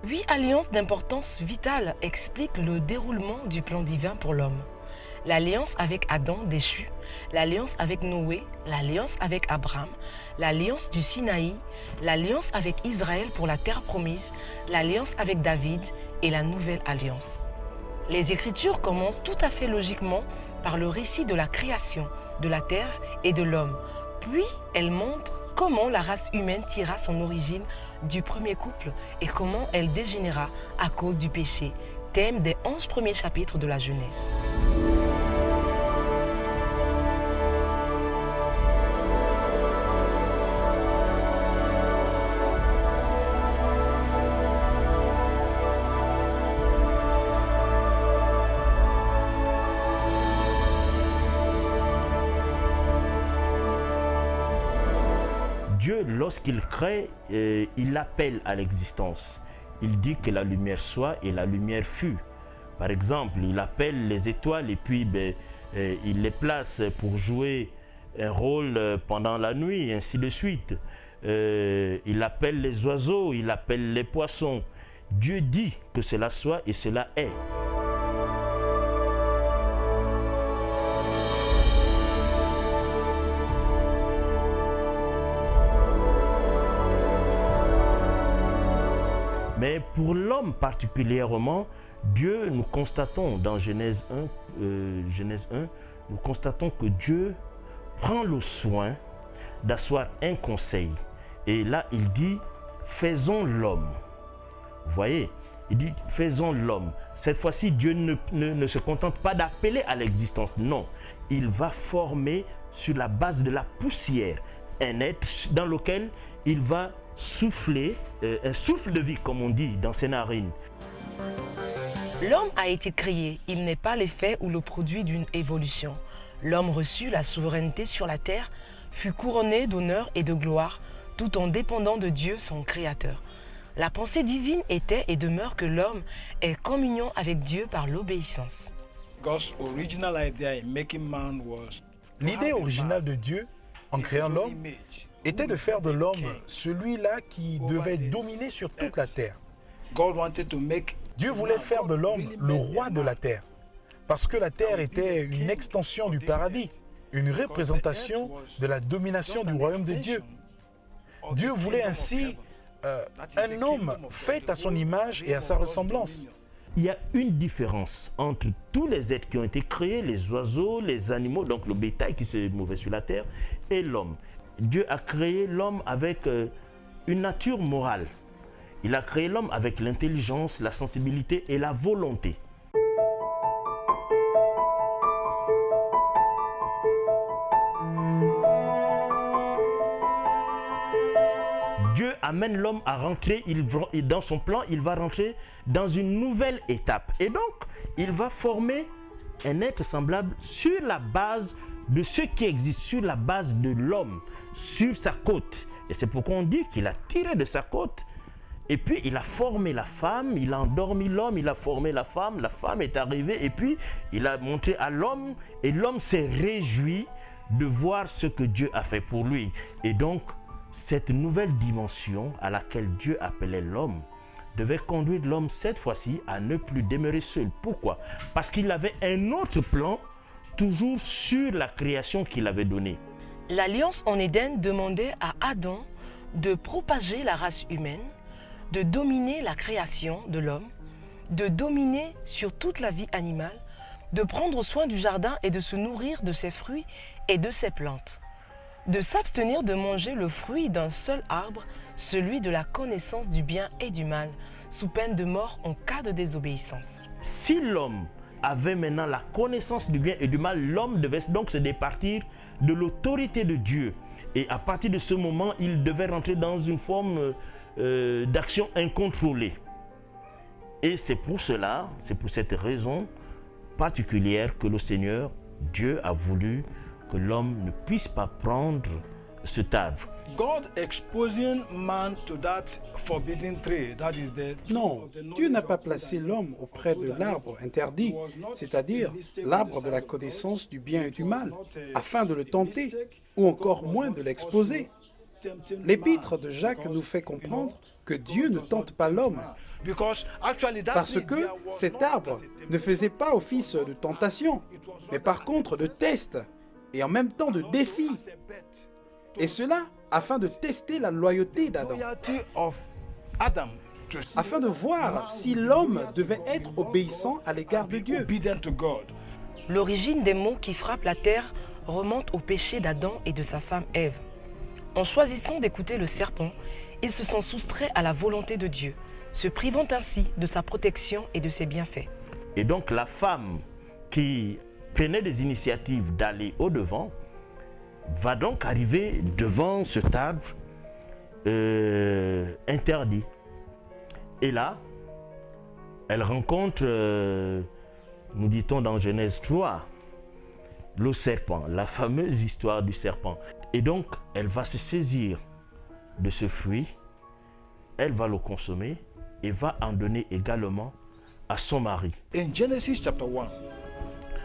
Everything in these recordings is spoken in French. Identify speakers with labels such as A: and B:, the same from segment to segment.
A: Huit alliances d'importance vitale expliquent le déroulement du plan divin pour l'homme. L'alliance avec Adam déchu, l'alliance avec Noé, l'alliance avec Abraham, l'alliance du Sinaï, l'alliance avec Israël pour la terre promise, l'alliance avec David et la nouvelle alliance. Les Écritures commencent tout à fait logiquement par le récit de la création de la terre et de l'homme. Puis elles montrent comment la race humaine tira son origine du premier couple et comment elle dégénéra à cause du péché, thème des 11 premiers chapitres de la Genèse.
B: Dieu, lorsqu'il crée, il appelle à l'existence. Il dit que la lumière soit et la lumière fut. Par exemple, il appelle les étoiles et puis il les place pour jouer un rôle pendant la nuit, et ainsi de suite. Il appelle les oiseaux, il appelle les poissons. Dieu dit que cela soit et cela est. Mais pour l'homme particulièrement, Dieu, nous constatons dans Genèse 1, nous constatons que Dieu prend le soin d'asseoir un conseil. Et là, il dit, faisons l'homme. Vous voyez, il dit, faisons l'homme. Cette fois-ci, Dieu ne se contente pas d'appeler à l'existence. Non, il va former sur la base de la poussière un être dans lequel il va souffler, un souffle de vie, comme on dit dans ses narines.
A: L'homme a été créé, il n'est pas l'effet ou le produit d'une évolution. L'homme reçut la souveraineté sur la terre, fut couronné d'honneur et de gloire, tout en dépendant de Dieu, son Créateur. La pensée divine était et demeure que l'homme est communion avec Dieu par l'obéissance.
C: L'idée originale de Dieu, en créant l'homme, était de faire de l'homme celui-là qui devait dominer sur toute la terre. Dieu voulait faire de l'homme le roi de la terre, parce que la terre était une extension du paradis, une représentation de la domination du royaume de Dieu. Dieu voulait ainsi un homme fait à son image et à sa ressemblance.
B: Il y a une différence entre tous les êtres qui ont été créés, les oiseaux, les animaux, donc le bétail qui se mouvait sur la terre, et l'homme. Dieu a créé l'homme avec une nature morale. Il a créé l'homme avec l'intelligence, la sensibilité et la volonté. Dieu amène l'homme à rentrer, dans son plan, il va rentrer dans une nouvelle étape. Et donc, il va former un être semblable sur la base de ce qui existe, sur la base de l'homme, sur sa côte. Et c'est pourquoi on dit qu'il a tiré de sa côte. Et puis, il a formé la femme, il a endormi l'homme, il a formé la femme est arrivée, et puis, il a montré à l'homme, et l'homme s'est réjoui de voir ce que Dieu a fait pour lui. Et donc, cette nouvelle dimension à laquelle Dieu appelait l'homme devait conduire l'homme cette fois-ci à ne plus demeurer seul. Pourquoi? Parce qu'il avait un autre plan, toujours sur la création qu'il avait donnée.
A: L'alliance en Éden demandait à Adam de propager la race humaine, de dominer la création de l'homme, de dominer sur toute la vie animale, de prendre soin du jardin et de se nourrir de ses fruits et de ses plantes. de s'abstenir de manger le fruit d'un seul arbre, celui de la connaissance du bien et du mal, sous peine de mort en cas de désobéissance.
B: Si l'homme avait maintenant la connaissance du bien et du mal, l'homme devait donc se départir de l'autorité de Dieu. Et à partir de ce moment, il devait rentrer dans une forme d'action incontrôlée. Et c'est pour cela, c'est pour cette raison particulière que le Seigneur, Dieu, a voulu que l'homme ne puisse pas prendre cet arbre.
C: Non, Dieu n'a pas placé l'homme auprès de l'arbre interdit, c'est-à-dire l'arbre de la connaissance du bien et du mal, afin de le tenter, ou encore moins de l'exposer. L'épître de Jacques nous fait comprendre que Dieu ne tente pas l'homme, parce que cet arbre ne faisait pas office de tentation, mais par contre de test, et en même temps de défi. Et cela afin de tester la loyauté d'Adam, afin de voir si l'homme devait être obéissant à l'égard de Dieu.
A: L'origine des maux qui frappent la terre remonte au péché d'Adam et de sa femme Ève. En choisissant d'écouter le serpent, ils se sont soustraits à la volonté de Dieu, se privant ainsi de sa protection et de ses bienfaits.
B: Et donc la femme qui prenait des initiatives d'aller au-devant va donc arriver devant cet arbre interdit. Et là, elle rencontre, nous dit-on dans Genèse 3, le serpent, la fameuse histoire du serpent. Et donc, elle va se saisir de ce fruit, elle va le consommer et va en donner également à son mari.
D: In Genesis chapter 1,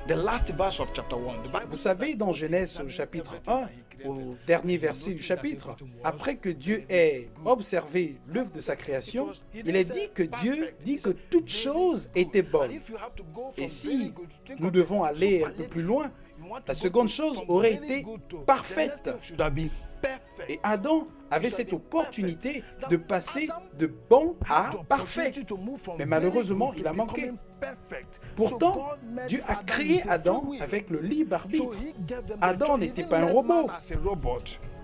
D: the last verse of chapter 1, the Bible...
C: Vous savez, dans Genèse au chapitre 1, au dernier verset du chapitre, après que Dieu ait observé l'œuvre de sa création, il est dit que Dieu dit que toute chose était bonne. Et si nous devons aller un peu plus loin, la seconde chose aurait été parfaite. Et Adam avait cette opportunité de passer de bon à parfait. Mais malheureusement, il a manqué. Pourtant, Dieu a créé Adam avec le libre arbitre. Adam n'était pas un robot.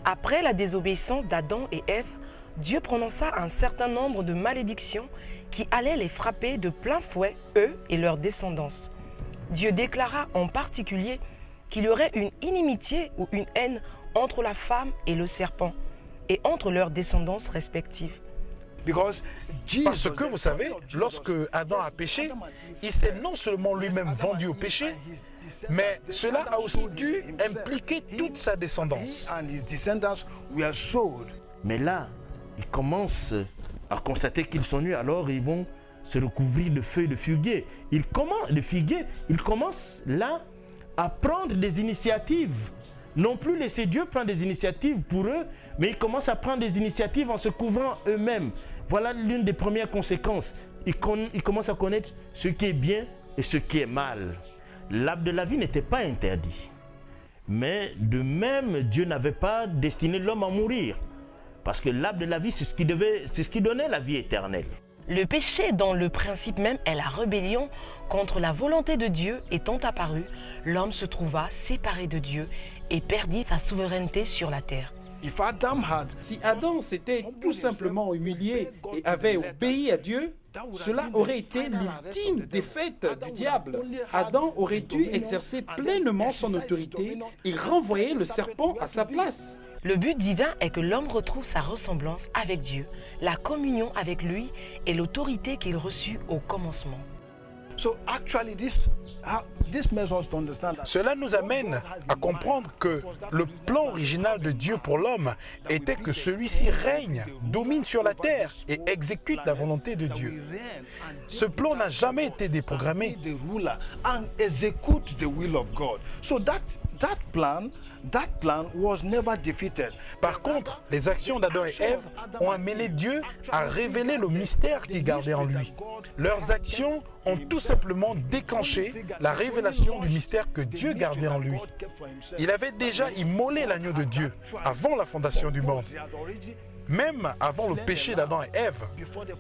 A: Après la désobéissance d'Adam et Ève, Dieu prononça un certain nombre de malédictions qui allaient les frapper de plein fouet, eux et leur descendance. Dieu déclara en particulier qu'il y aurait une inimitié ou une haine entre la femme et le serpent, et entre leurs descendances respectives.
C: Parce que, vous savez, lorsque Adam a péché, il s'est non seulement lui-même vendu au péché, mais cela a aussi dû impliquer toute sa descendance.
B: Mais là, ils commencent à constater qu'ils sont nus, alors ils vont se recouvrir de feuilles de figuier. Ils commencent là à prendre des initiatives. Non plus laisser Dieu prendre des initiatives pour eux, mais ils commencent à prendre des initiatives en se couvrant eux-mêmes. Voilà l'une des premières conséquences. Ils commencent à connaître ce qui est bien et ce qui est mal. L'arbre de la vie n'était pas interdit. Mais de même, Dieu n'avait pas destiné l'homme à mourir. Parce que l'arbre de la vie, c'est ce qui donnait la vie éternelle.
A: Le péché, dont le principe même est la rébellion contre la volonté de Dieu, étant apparu, l'homme se trouva séparé de Dieu et perdit sa souveraineté sur la terre.
C: Si Adam s'était tout simplement humilié et avait obéi à Dieu, cela aurait été l'ultime défaite du diable. Adam aurait dû exercer pleinement son autorité et renvoyer le serpent à sa place.
A: Le but divin est que l'homme retrouve sa ressemblance avec Dieu, la communion avec lui et l'autorité qu'il reçut au commencement.
C: Cela nous amène à comprendre que le plan original de Dieu pour l'homme était que celui-ci règne, domine sur la terre et exécute la volonté de Dieu. Ce plan n'a jamais été déprogrammé.
D: That plan was never defeated.
C: Par contre, les actions d'Adam et Ève ont amené Dieu à révéler le mystère qu'il gardait en lui. Leurs actions ont tout simplement déclenché la révélation du mystère que Dieu gardait en lui. Il avait déjà immolé l'agneau de Dieu avant la fondation du monde. Même avant le péché d'Adam et Ève,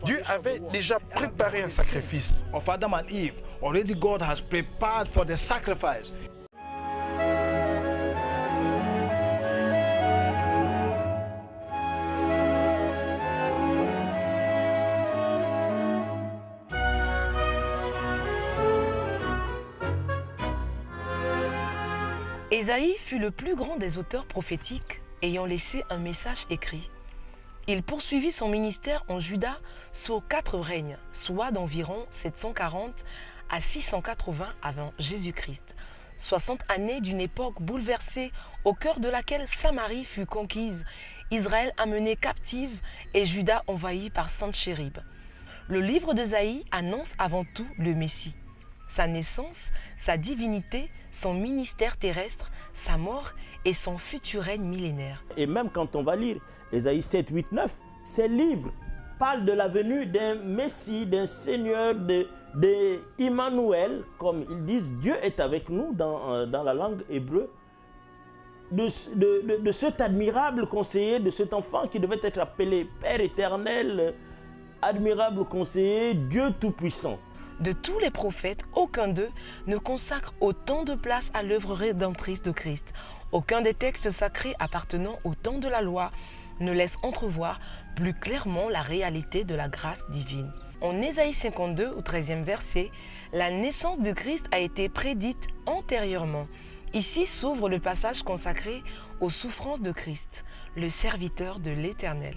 C: Dieu avait déjà préparé un sacrifice.
D: Of Adam and Eve, already God has prepared for the sacrifice.
A: Ésaïe fut le plus grand des auteurs prophétiques ayant laissé un message écrit. Il poursuivit son ministère en Juda sous 4 règnes, soit d'environ 740 à 680 avant Jésus-Christ. 60 années d'une époque bouleversée au cœur de laquelle Samarie fut conquise, Israël amené captive et Juda envahi par Sennachérib. Le livre d'Ésaïe annonce avant tout le Messie, sa naissance, sa divinité, son ministère terrestre, sa mort et son futur règne millénaire.
B: Et même quand on va lire Ésaïe 7, 8, 9, ces livres parlent de la venue d'un Messie, d'un Seigneur, de Emmanuel, comme ils disent, Dieu est avec nous dans la langue hébreu, de cet admirable conseiller, de cet enfant qui devait être appelé Père éternel, admirable conseiller, Dieu tout-puissant.
A: De tous les prophètes, aucun d'eux ne consacre autant de place à l'œuvre rédemptrice de Christ. Aucun des textes sacrés appartenant au temps de la loi ne laisse entrevoir plus clairement la réalité de la grâce divine. En Ésaïe 52, au 13e verset, la naissance de Christ a été prédite antérieurement. Ici s'ouvre le passage consacré aux souffrances de Christ, le serviteur de l'Éternel.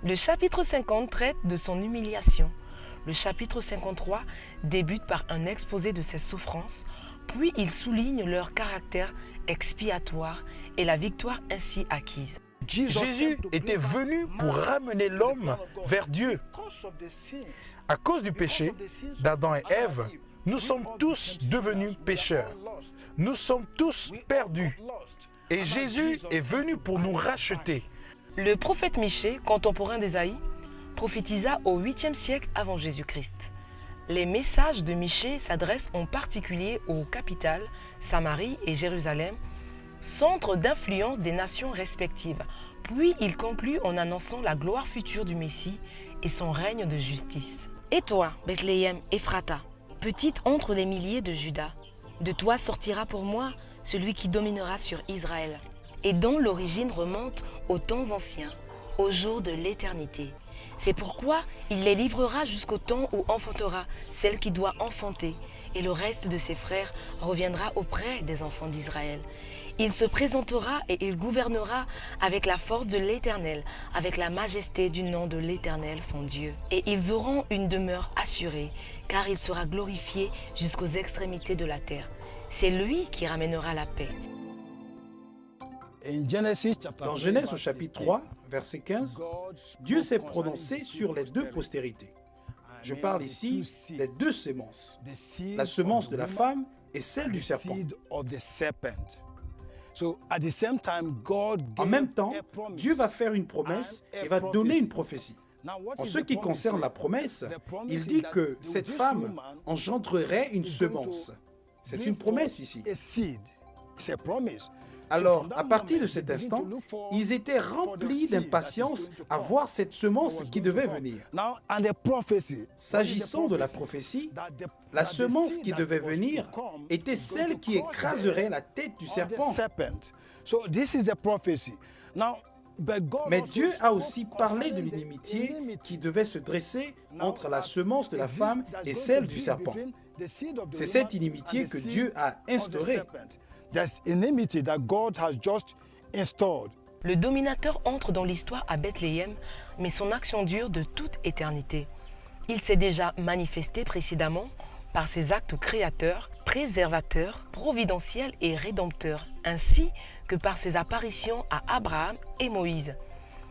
A: Le chapitre 50 traite de son humiliation. Le chapitre 53 débute par un exposé de ses souffrances, puis il souligne leur caractère expiatoire et la victoire ainsi acquise.
C: Jésus était venu pour ramener l'homme vers Dieu. À cause du péché d'Adam et Ève, nous sommes tous devenus pécheurs. Nous sommes tous perdus. Et Jésus est venu pour nous racheter.
A: Le prophète Michée, contemporain d'Ésaïe, prophétisa au 8e siècle avant Jésus-Christ. Les messages de Michée s'adressent en particulier aux capitales, Samarie et Jérusalem, centre d'influence des nations respectives. Puis il conclut en annonçant la gloire future du Messie et son règne de justice. Et toi, Bethléem, Ephrata, petite entre les milliers de Juda, de toi sortira pour moi celui qui dominera sur Israël, et dont l'origine remonte aux temps anciens, au jour de l'éternité. C'est pourquoi il les livrera jusqu'au temps où enfantera celle qui doit enfanter, et le reste de ses frères reviendra auprès des enfants d'Israël. Il se présentera et il gouvernera avec la force de l'Éternel, avec la majesté du nom de l'Éternel, son Dieu. Et ils auront une demeure assurée, car il sera glorifié jusqu'aux extrémités de la terre. C'est lui qui ramènera la paix.
E: Dans Genèse au chapitre 3, verset 15, Dieu s'est prononcé sur les 2 postérités. Je parle ici des 2 semences, la semence de la femme et celle du serpent. En même temps, Dieu va faire une promesse et va donner une prophétie. En ce qui concerne la promesse, il dit que cette femme engendrerait une semence. C'est une promesse ici. Alors, à partir de cet instant, ils étaient remplis d'impatience à voir cette semence qui devait venir. S'agissant de la prophétie, la semence qui devait venir était celle qui écraserait la tête du serpent. Mais Dieu a aussi parlé de l'inimitié qui devait se dresser entre la semence de la femme et celle du serpent. C'est cette inimitié que Dieu a instaurée.
A: Le dominateur entre dans l'histoire à Bethléem, mais son action dure de toute éternité. Il s'est déjà manifesté précédemment par ses actes créateurs, préservateurs, providentiels et rédempteurs, ainsi que par ses apparitions à Abraham et Moïse.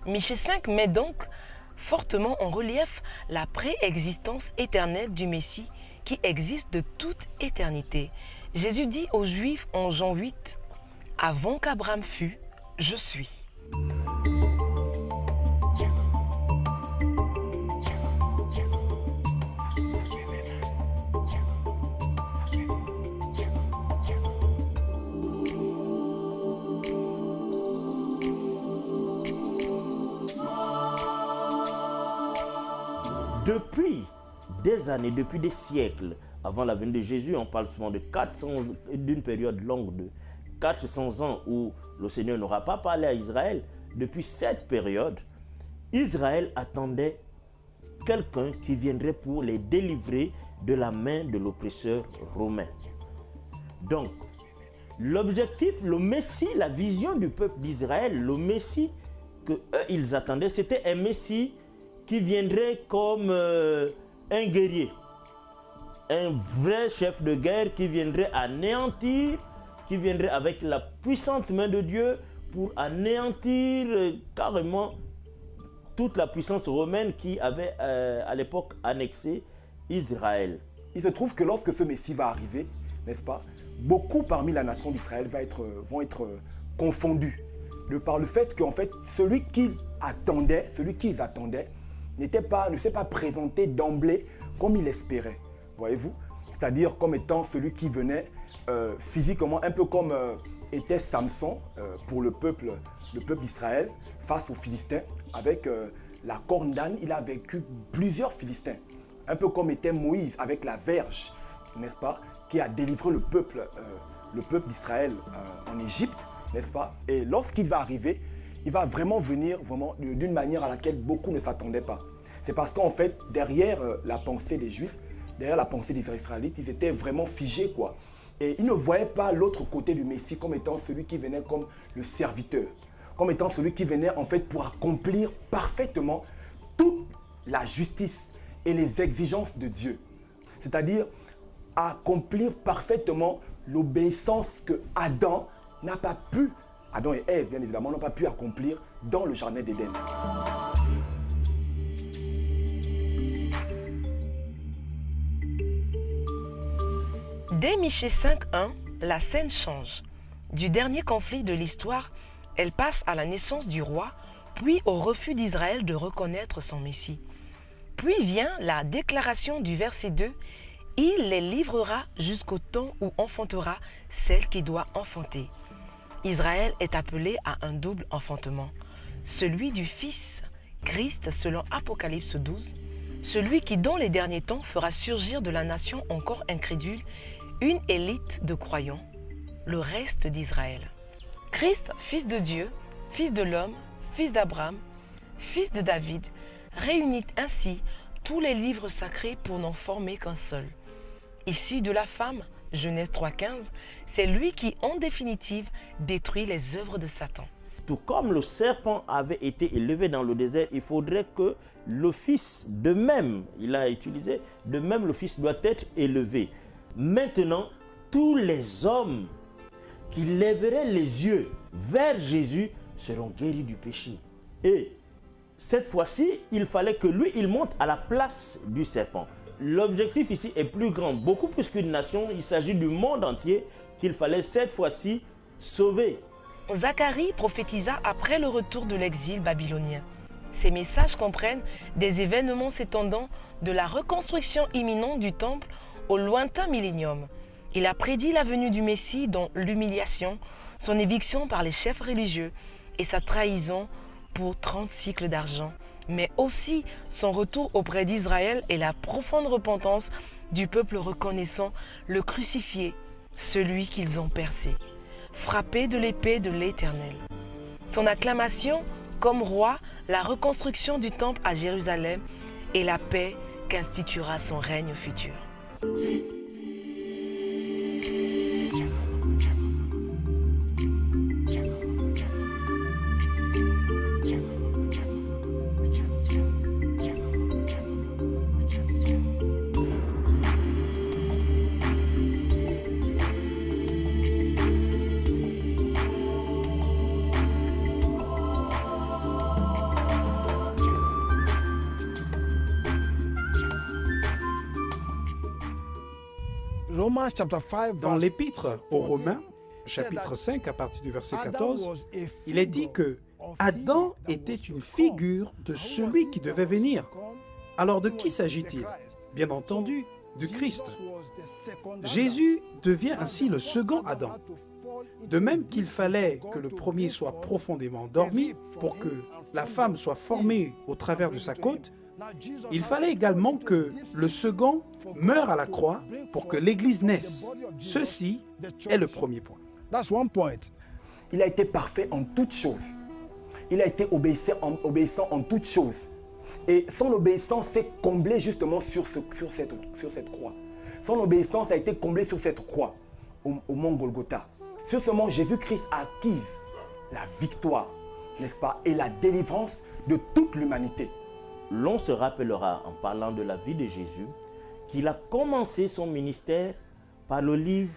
A: Michée 5 met donc fortement en relief la préexistence éternelle du Messie qui existe de toute éternité. Jésus dit aux Juifs en Jean 8, « Avant qu'Abraham fût, je suis ».
B: Depuis des années, depuis des siècles, avant la venue de Jésus, on parle souvent d'une période longue de 400 ans où le Seigneur n'aura pas parlé à Israël. Depuis cette période, Israël attendait quelqu'un qui viendrait pour les délivrer de la main de l'oppresseur romain. Donc, L'objectif, le Messie, la vision du peuple d'Israël, le Messie que eux, ils attendaient, c'était un Messie qui viendrait comme un guerrier. Un vrai chef de guerre qui viendrait anéantir, qui viendrait avec la puissante main de Dieu pour anéantir carrément toute la puissance romaine qui avait à l'époque annexé Israël.
F: Il se trouve que lorsque ce Messie va arriver, n'est-ce pas, beaucoup parmi la nation d'Israël vont être confondus de par le fait qu'en fait, celui qu'ils attendaient, ne s'est pas présenté d'emblée comme il espérait, voyez-vous, c'est-à-dire comme étant celui qui venait physiquement, un peu comme était Samson pour le peuple d'Israël face aux Philistins. Avec la corne d'âne, il a vaincu plusieurs Philistins. Un peu comme était Moïse avec la verge, n'est-ce pas, qui a délivré le peuple d'Israël en Égypte, n'est-ce pas. Et lorsqu'il va arriver, il va vraiment venir d'une manière à laquelle beaucoup ne s'attendaient pas. C'est parce qu'en fait, derrière la pensée des Juifs, derrière la pensée des Israélites, ils étaient vraiment figés, quoi. Et ils ne voyaient pas l'autre côté du Messie comme étant celui qui venait comme le serviteur, comme étant celui qui venait en fait pour accomplir parfaitement toute la justice et les exigences de Dieu. C'est-à-dire accomplir parfaitement l'obéissance que Adam et Ève bien évidemment, n'ont pas pu accomplir dans le jardin d'Éden.
A: Dès Michée 5.1, la scène change. Du dernier conflit de l'histoire, elle passe à la naissance du roi, puis au refus d'Israël de reconnaître son Messie. Puis vient la déclaration du verset 2, « Il les livrera jusqu'au temps où enfantera celle qui doit enfanter ». Israël est appelé à un double enfantement, celui du Fils, Christ selon Apocalypse 12, celui qui dans les derniers temps fera surgir de la nation encore incrédule une élite de croyants, le reste d'Israël. Christ, fils de Dieu, fils de l'homme, fils d'Abraham, fils de David, réunit ainsi tous les livres sacrés pour n'en former qu'un seul. Issu de la femme, Genèse 3.15, c'est lui qui, en définitive, détruit les œuvres de Satan.
B: Tout comme le serpent avait été élevé dans le désert, il faudrait que le Fils, de même, il a utilisé, de même le Fils doit être élevé. Maintenant, tous les hommes qui lèveraient les yeux vers Jésus seront guéris du péché. Et cette fois-ci, il fallait que lui, il monte à la place du serpent. L'objectif ici est plus grand, beaucoup plus qu'une nation. Il s'agit du monde entier qu'il fallait cette fois-ci sauver.
A: Zacharie prophétisa après le retour de l'exil babylonien. Ces messages comprennent des événements s'étendant de la reconstruction imminente du temple au lointain millénium. Il a prédit la venue du Messie dont l'humiliation, son éviction par les chefs religieux et sa trahison pour 30 cycles d'argent, mais aussi son retour auprès d'Israël et la profonde repentance du peuple reconnaissant le crucifié, celui qu'ils ont percé, frappé de l'épée de l'Éternel. Son acclamation comme roi, la reconstruction du temple à Jérusalem et la paix qu'instituera son règne futur.
E: Dans l'épître aux Romains, chapitre 5, à partir du verset 14, il est dit que Adam était une figure de celui qui devait venir. Alors de qui s'agit-il? Bien entendu, du Christ. Jésus devient ainsi le second Adam. De même qu'il fallait que le premier soit profondément endormi pour que la femme soit formée au travers de sa côte, il fallait également que le second meure à la croix pour que l'Église naisse. Ceci est le premier point.
F: Il a été parfait en toutes choses. Il a été obéissant en toutes choses. Et son obéissance s'est comblée justement sur cette croix. Son obéissance a été comblée sur cette croix, au mont Golgotha. sur ce mont, Jésus-Christ acquise la victoire, n'est-ce pas, et la délivrance de toute l'humanité.
B: L'on se rappellera, en parlant de la vie de Jésus, qu'il a commencé son ministère par le livre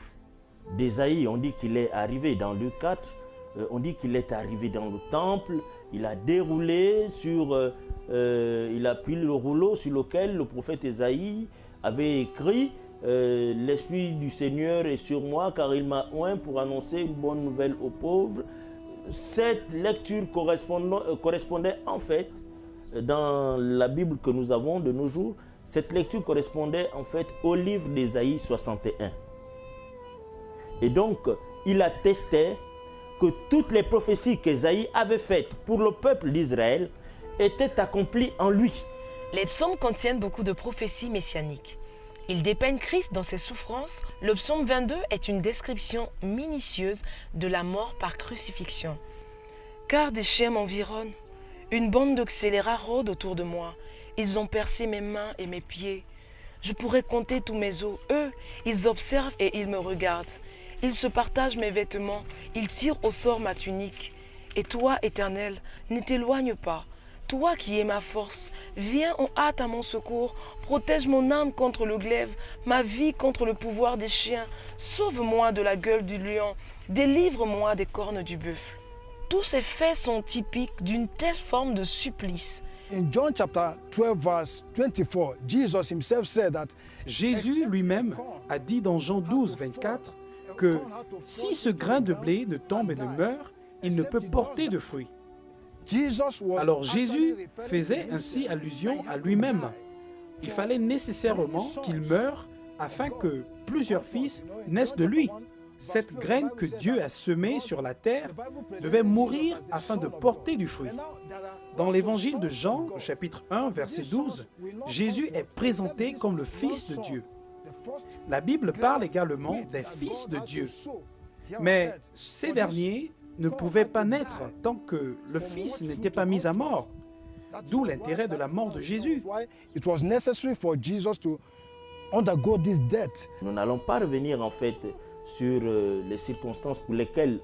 B: d'Ésaïe. On dit qu'il est arrivé dans Luc 4, on dit qu'il est arrivé dans le temple, il a déroulé sur, il a pris le rouleau sur lequel le prophète Ésaïe avait écrit l'Esprit du Seigneur est sur moi car il m'a oint pour annoncer une bonne nouvelle aux pauvres. Cette lecture correspondait en fait, dans la Bible que nous avons de nos jours, cette lecture correspondait en fait au livre d'Ésaïe 61. Et donc, il attestait que toutes les prophéties qu'Ésaïe avait faites pour le peuple d'Israël étaient accomplies en lui.
A: Les psaumes contiennent beaucoup de prophéties messianiques. Ils dépeignent Christ dans ses souffrances. Le psaume 22 est une description minutieuse de la mort par crucifixion. Car des chiens m'environnent, une bande de scélérats rôde autour de moi. Ils ont percé mes mains et mes pieds. Je pourrais compter tous mes os. Eux, ils observent et ils me regardent. Ils se partagent mes vêtements, ils tirent au sort ma tunique. Et toi, Éternel, ne t'éloigne pas. Toi qui es ma force, viens en hâte à mon secours. Protège mon âme contre le glaive, ma vie contre le pouvoir des chiens. Sauve-moi de la gueule du lion, délivre-moi des cornes du buffle. Tous ces faits sont typiques d'une telle forme de supplice.
G: In John chapter 12 verse 24, Jesus himself said that
E: Jésus lui-même a dit dans Jean 12, 24 que si ce grain de blé ne tombe et ne meurt, il ne peut porter de fruits. Alors Jésus faisait ainsi allusion à lui-même. Il fallait nécessairement qu'il meure afin que plusieurs fils naissent de lui. Cette graine que Dieu a semée sur la terre devait mourir afin de porter du fruit. Dans l'évangile de Jean, au chapitre 1, verset 12, Jésus est présenté comme le Fils de Dieu. La Bible parle également des fils de Dieu. Mais ces derniers ne pouvaient pas naître tant que le Fils n'était pas mis à mort. D'où l'intérêt de la mort de Jésus.
G: it was necessary for Jesus to undergo this death.
B: Nous n'allons pas revenir en fait sur les circonstances pour lesquelles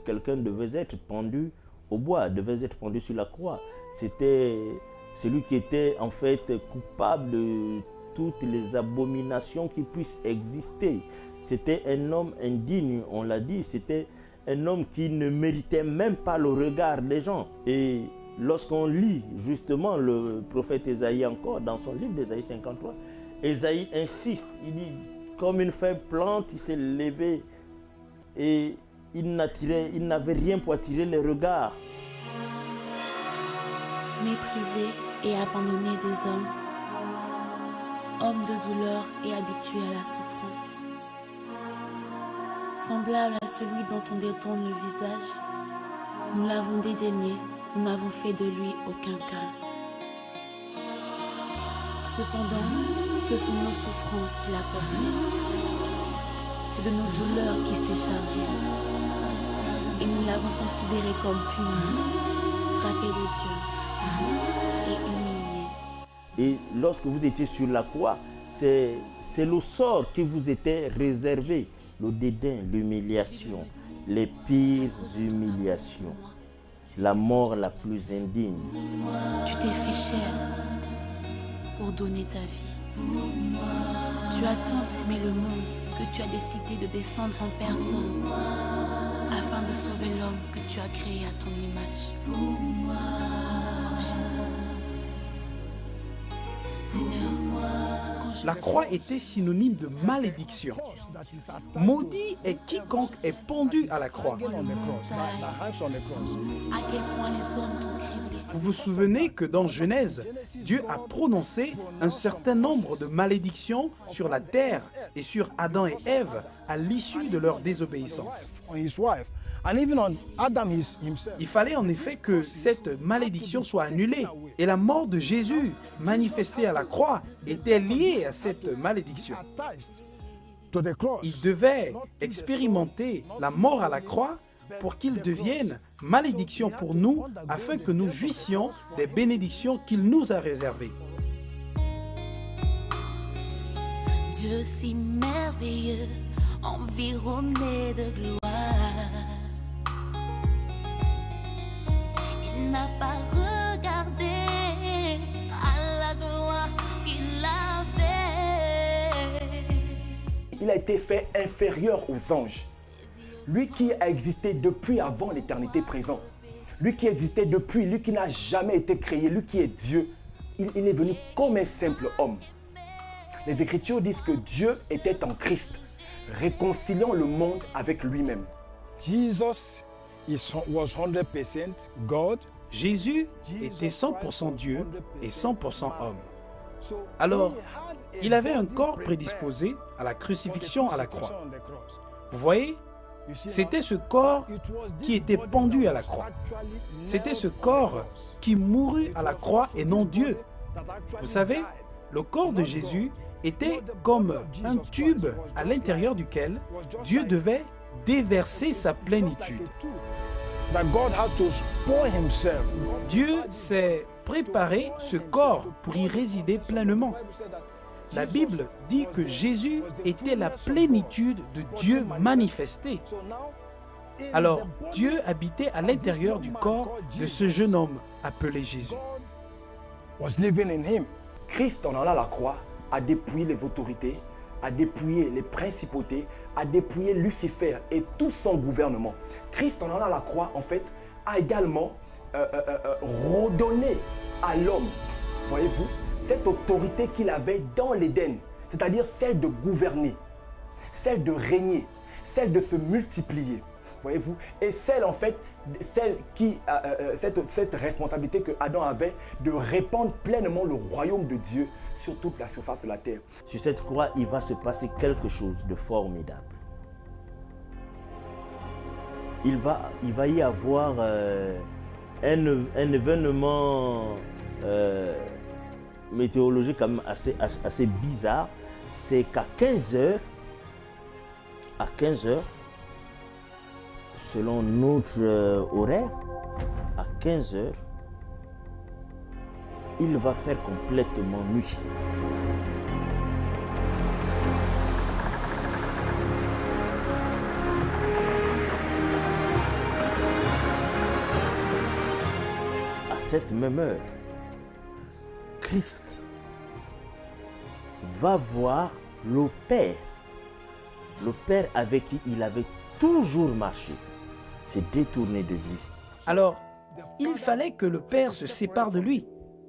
B: quelqu'un devait être pendu au bois, devait être pendu sur la croix. C'était celui qui était en fait coupable de toutes les abominations qui puissent exister. C'était un homme indigne, on l'a dit, c'était un homme qui ne méritait même pas le regard des gens. Et lorsqu'on lit justement le prophète Ésaïe encore, dans son livre d'Ésaïe 53, Ésaïe insiste, il dit, comme une faible plante, il s'est levé et il n'avait rien pour attirer les regards.
H: Méprisé et abandonné des hommes, homme de douleur et habitué à la souffrance. Semblable à celui dont on détourne le visage, nous l'avons dédaigné, nous n'avons fait de lui aucun cas. Cependant, ce sont nos souffrances qu'il a portées. C'est de nos douleurs qu'il s'est chargé. Et nous l'avons considéré comme puni, frappé de Dieu et humilié.
B: Et lorsque vous étiez sur la croix, c'est le sort qui vous était réservé. Le dédain, l'humiliation, les pires humiliations, la mort la plus indigne.
H: Tu t'es fait chair pour donner ta vie. Tu as tant aimé le monde que tu as décidé de descendre en personne afin de sauver l'homme que tu as créé à ton image. Oh Jésus. Seigneur,
E: La croix était synonyme de malédiction. Maudit est quiconque est pendu à la croix.
H: à quel point les hommes t'ont criblé.
E: Vous vous souvenez que dans Genèse, Dieu a prononcé un certain nombre de malédictions sur la terre et sur Adam et Ève à l'issue de leur désobéissance.
G: On his wife, and even on Adam himself.
E: Il fallait en effet que cette malédiction soit annulée. Et la mort de Jésus, manifestée à la croix, était liée à cette malédiction.
G: To the cross.
E: Il devait expérimenter la mort à la croix pour qu'il devienne malédiction pour nous, afin que nous jouissions des bénédictions qu'il nous a réservées.
H: Dieu si merveilleux, environné de gloire. Il n'a pas regardé à la gloire qu'il avait.
F: Il a été fait inférieur aux anges. Lui qui a existé depuis avant l'éternité présente. Lui qui existait depuis, lui qui n'a jamais été créé, lui qui est Dieu. Il est venu comme un simple homme. Les Écritures disent que Dieu était en Christ, réconciliant le monde avec lui-même.
G: Jesus was 100% God.
E: Jésus était 100% Dieu et 100% homme. Alors, il avait un corps prédisposé à la crucifixion à la croix. Vous voyez, c'était ce corps qui était pendu à la croix. C'était ce corps qui mourut à la croix et non Dieu. Vous savez, le corps de Jésus était comme un tube à l'intérieur duquel Dieu devait déverser sa plénitude. Dieu s'est préparé ce corps pour y résider pleinement. La Bible dit que Jésus était la plénitude de Dieu manifestée. Alors, Dieu habitait à l'intérieur du corps de ce jeune homme appelé Jésus.
F: Christ, en allant à la croix, a dépouillé les autorités, a dépouillé les principautés, a dépouillé Lucifer et tout son gouvernement. Christ, en allant à la croix, en fait, a également redonné à l'homme, voyez-vous, cette autorité qu'il avait dans l'Éden, c'est-à-dire celle de gouverner, celle de régner, celle de se multiplier, voyez-vous, et celle en fait, cette responsabilité que Adam avait de répandre pleinement le royaume de Dieu sur toute la surface de la terre.
B: Sur cette croix, il va se passer quelque chose de formidable. Il va y avoir un événement météorologique quand même assez bizarre. C'est qu'à 15h, selon notre horaire, à 15h, il va faire complètement nuit. À cette même heure, Christ va voir le Père avec qui il avait toujours marché, s'est détourné de lui.
E: Alors, il fallait que le Père se sépare de lui.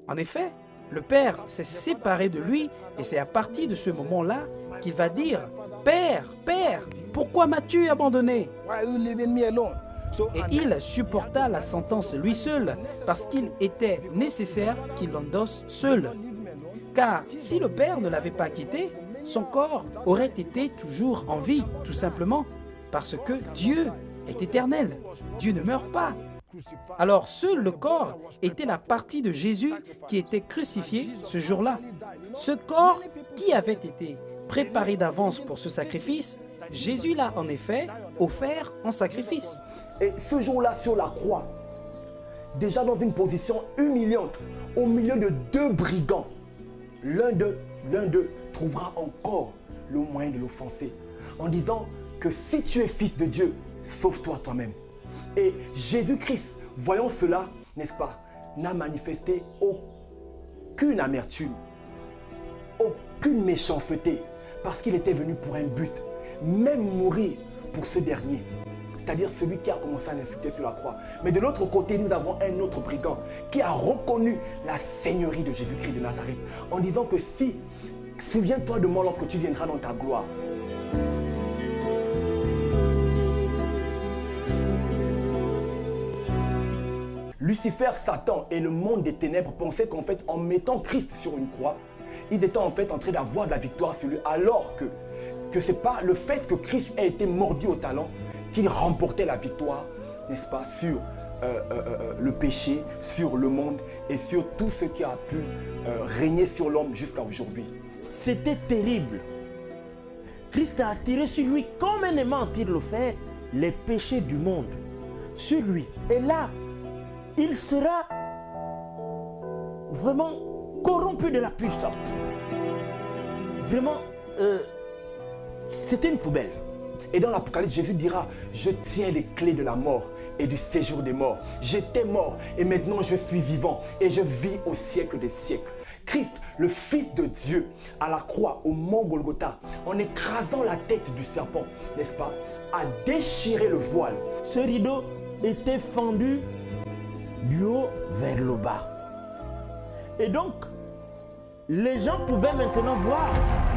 E: En effet, le Père s'est séparé de lui et c'est à partir de ce moment-là qu'il va dire « Père, Père, pourquoi m'as-tu abandonné ?» Et il supporta la sentence lui seul parce qu'il était nécessaire qu'il l'endosse seul. Car si le Père ne l'avait pas quitté, son corps aurait été toujours en vie, tout simplement parce que Dieu est éternel. Dieu ne meurt pas. Alors seul le corps était la partie de Jésus qui était crucifié ce jour-là. Ce corps qui avait été préparé d'avance pour ce sacrifice, Jésus l'a en effet offert en sacrifice.
F: Et ce jour-là sur la croix, déjà dans une position humiliante, au milieu de deux brigands, l'un d'eux trouvera encore le moyen de l'offenser en disant que si tu es fils de Dieu, sauve-toi toi-même. Et Jésus-Christ, voyant cela, n'est-ce pas, n'a manifesté aucune amertume, aucune méchanceté, parce qu'il était venu pour un but, même mourir pour ce dernier, c'est-à-dire celui qui a commencé à l'insulter sur la croix. Mais de l'autre côté, nous avons un autre brigand qui a reconnu la seigneurie de Jésus-Christ de Nazareth, en disant que si, souviens-toi de moi lorsque tu viendras dans ta gloire. Lucifer, Satan et le monde des ténèbres pensaient qu'en fait, en mettant Christ sur une croix, ils étaient en fait en train d'avoir de la victoire sur lui, alors que ce n'est pas le fait que Christ ait été mordu au talon qu'il remportait la victoire, n'est-ce pas, sur le péché, sur le monde et sur tout ce qui a pu régner sur l'homme jusqu'à aujourd'hui.
B: C'était terrible. Christ a attiré sur lui, comme un aimant tire le fer, les péchés du monde. Sur lui. Et là, il sera vraiment corrompu de la pure sorte. Vraiment, c'était une poubelle.
F: Et dans l'Apocalypse, Jésus dira, je tiens les clés de la mort et du séjour des morts. J'étais mort et maintenant je suis vivant et je vis au siècle des siècles. Christ, le Fils de Dieu, à la croix, au mont Golgotha, en écrasant la tête du serpent, n'est-ce pas, a déchiré le voile.
B: Ce rideau était fendu du haut vers le bas. Et donc, les gens pouvaient maintenant voir,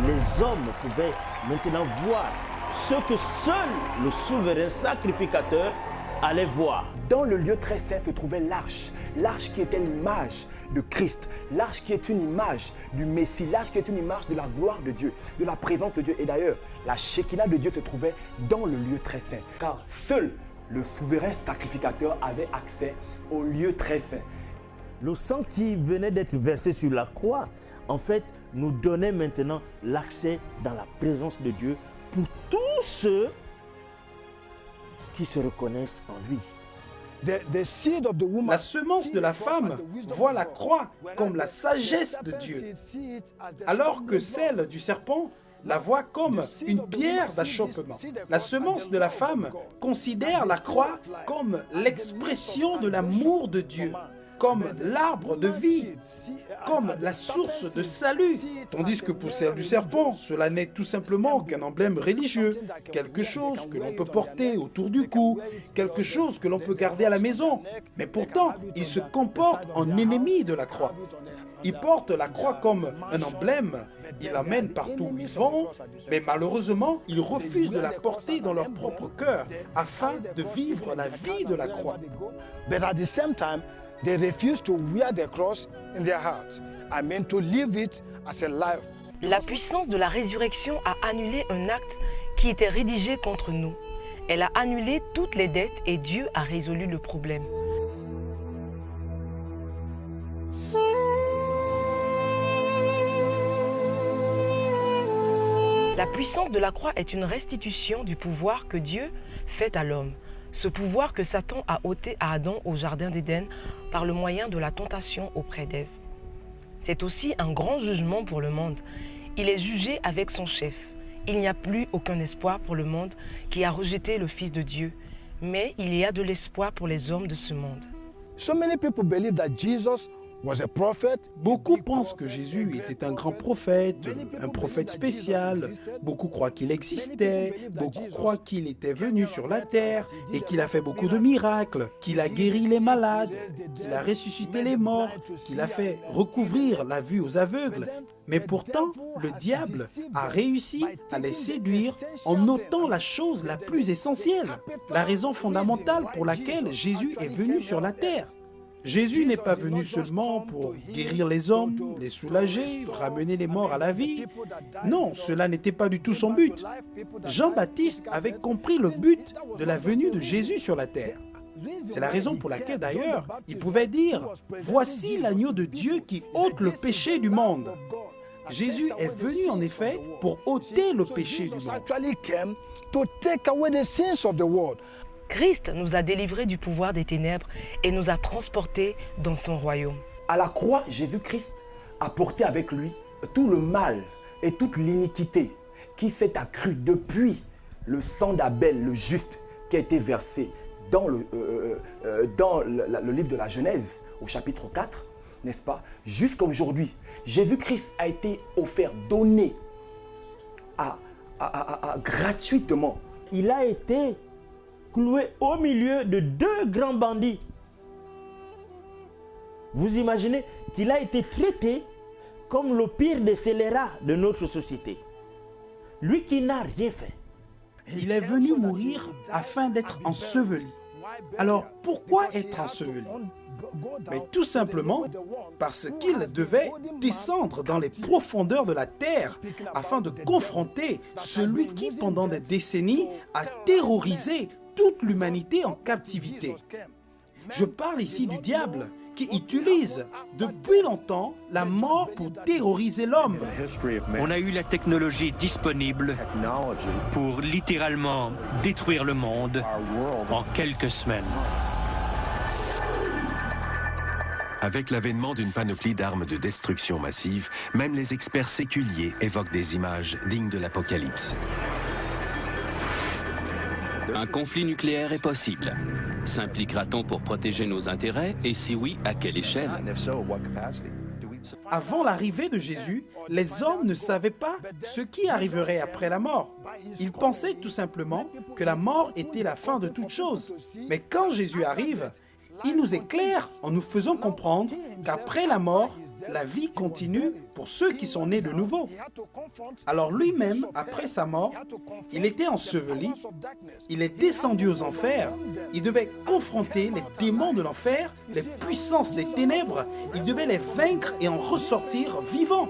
B: les hommes pouvaient maintenant voir ce que seul le souverain sacrificateur allait voir.
F: Dans le lieu très saint se trouvait l'arche, l'arche qui était l'image de Christ, l'arche qui est une image du Messie, l'arche qui est une image de la gloire de Dieu, de la présence de Dieu. Et d'ailleurs, la Shekinah de Dieu se trouvait dans le lieu très saint, car seul le souverain sacrificateur avait accès au lieu très saint.
B: Le sang qui venait d'être versé sur la croix, en fait, nous donnait maintenant l'accès dans la présence de Dieu pour tous ceux qui se reconnaissent en lui.
E: La semence de la femme voit la croix comme la sagesse de Dieu, alors que celle du serpent la voit comme une pierre d'achoppement. La semence de la femme considère la croix comme l'expression de l'amour de Dieu, comme l'arbre de vie, comme la source de salut. Tandis que pour celle du serpent, cela n'est tout simplement qu'un emblème religieux, quelque chose que l'on peut porter autour du cou, quelque chose que l'on peut garder à la maison. Mais pourtant, il se comporte en ennemi de la croix. Ils portent la croix comme un emblème, ils l'amènent partout où ils vont, mais malheureusement, ils refusent de la porter dans leur propre cœur afin de vivre la vie de la croix.
G: But at the same time, they refuse to wear the cross in their hearts. I mean to live it as a life.
A: La puissance de la résurrection a annulé un acte qui était rédigé contre nous. Elle a annulé toutes les dettes et Dieu a résolu le problème. La puissance de la croix est une restitution du pouvoir que Dieu fait à l'homme. Ce pouvoir que Satan a ôté à Adam au jardin d'Éden par le moyen de la tentation auprès d'Ève. C'est aussi un grand jugement pour le monde. Il est jugé avec son chef. Il n'y a plus aucun espoir pour le monde qui a rejeté le Fils de Dieu, mais il y a de l'espoir pour les hommes de ce monde.
G: So many people believe that Jesus was a prophet.
E: Beaucoup pensent que Jésus était un grand prophète, un prophète spécial. Beaucoup croient qu'il existait, beaucoup croient qu'il était venu sur la terre et qu'il a fait beaucoup de miracles, qu'il a guéri les malades, qu'il a ressuscité les morts, qu'il a fait recouvrir la vue aux aveugles. Mais pourtant, le diable a réussi à les séduire en ôtant la chose la plus essentielle, la raison fondamentale pour laquelle Jésus est venu sur la terre. Jésus n'est pas venu seulement pour guérir les hommes, les soulager, ramener les morts à la vie. Non, cela n'était pas du tout son but. Jean-Baptiste avait compris le but de la venue de Jésus sur la terre. C'est la raison pour laquelle d'ailleurs, il pouvait dire « Voici l'agneau de Dieu qui ôte le péché du monde ». Jésus est venu en effet pour ôter le péché du monde.
A: Christ nous a délivrés du pouvoir des ténèbres et nous a transportés dans son royaume.
F: À la croix, Jésus-Christ a porté avec lui tout le mal et toute l'iniquité qui s'est accrue depuis le sang d'Abel, le juste, qui a été versé dans le livre de la Genèse, au chapitre 4, n'est-ce pas, jusqu'à aujourd'hui. Jésus-Christ a été offert, donné gratuitement.
B: Il a été cloué au milieu de deux grands bandits. Vous imaginez qu'il a été traité comme le pire des scélérats de notre société. Lui qui n'a rien fait.
E: Il est venu mourir afin d'être enseveli. Alors pourquoi être enseveli? Mais tout simplement parce qu'il devait descendre dans les profondeurs de la terre afin de confronter celui qui, pendant des décennies, a terrorisé toute l'humanité en captivité. Je parle ici du diable qui utilise depuis longtemps la mort pour terroriser l'homme.
I: On a eu la technologie disponible pour littéralement détruire le monde en quelques semaines.
J: Avec l'avènement d'une panoplie d'armes de destruction massive, même les experts séculiers évoquent des images dignes de l'Apocalypse.
I: Un conflit nucléaire est possible. S'impliquera-t-on pour protéger nos intérêts et si oui, à quelle échelle?
E: Avant l'arrivée de Jésus, les hommes ne savaient pas ce qui arriverait après la mort. Ils pensaient tout simplement que la mort était la fin de toute chose. Mais quand Jésus arrive, il nous éclaire en nous faisant comprendre qu'après la mort, la vie continue pour ceux qui sont nés de nouveau. Alors lui-même, après sa mort, il était enseveli, il est descendu aux enfers, il devait confronter les démons de l'enfer, les puissances, les ténèbres, il devait les vaincre et en ressortir vivant.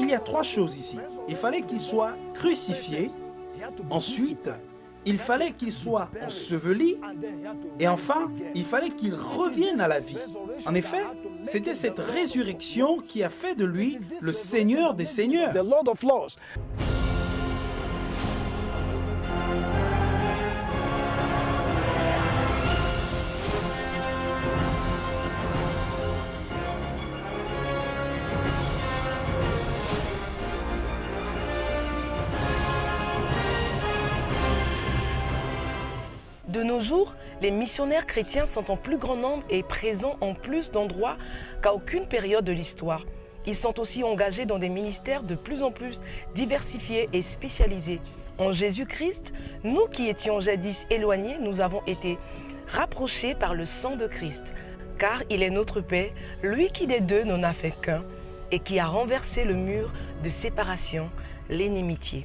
E: Il y a trois choses ici. Il fallait qu'il soit crucifié, ensuite, il fallait qu'il soit enseveli, et enfin, il fallait qu'il revienne à la vie. En effet, c'était cette résurrection qui a fait de lui le Seigneur des Seigneurs.
A: De nos jours, les missionnaires chrétiens sont en plus grand nombre et présents en plus d'endroits qu'à aucune période de l'histoire. Ils sont aussi engagés dans des ministères de plus en plus diversifiés et spécialisés. En Jésus-Christ, nous qui étions jadis éloignés, nous avons été rapprochés par le sang de Christ, car il est notre paix, lui qui des deux n'en a fait qu'un, et qui a renversé le mur de séparation, l'inimitié.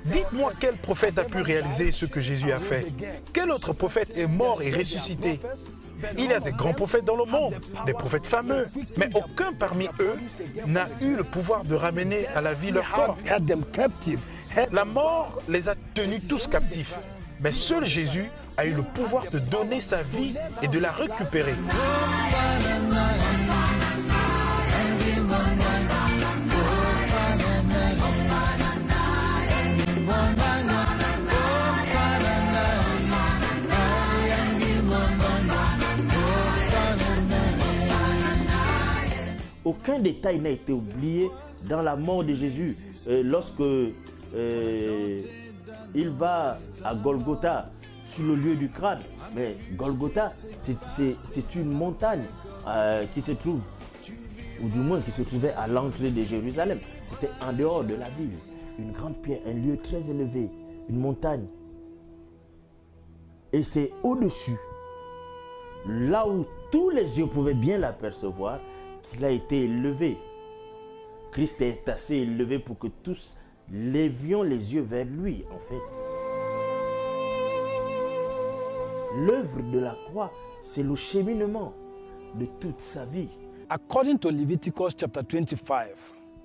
C: Dites-moi quel prophète a pu réaliser ce que Jésus a fait. Quel autre prophète est mort et ressuscité? Il y a des grands prophètes dans le monde, des prophètes fameux, mais aucun parmi eux n'a eu le pouvoir de ramener à la vie leur corps. La mort les a tenus tous captifs, mais seul Jésus a eu le pouvoir de donner sa vie et de la récupérer.
B: Aucun détail n'a été oublié dans la mort de Jésus. Lorsque il va à Golgotha, sur le lieu du crâne. Mais Golgotha, c'est une montagne qui se trouve, ou du moins qui se trouvait à l'entrée de Jérusalem. C'était en dehors de la ville. Une grande pierre, un lieu très élevé, une montagne. Et c'est au-dessus, là où tous les yeux pouvaient bien l'apercevoir, qu'il a été élevé. Christ est assez élevé pour que tous lévions les yeux vers lui, en fait. L'œuvre de la croix, c'est le cheminement de toute sa vie.
G: According to Leviticus chapter 25,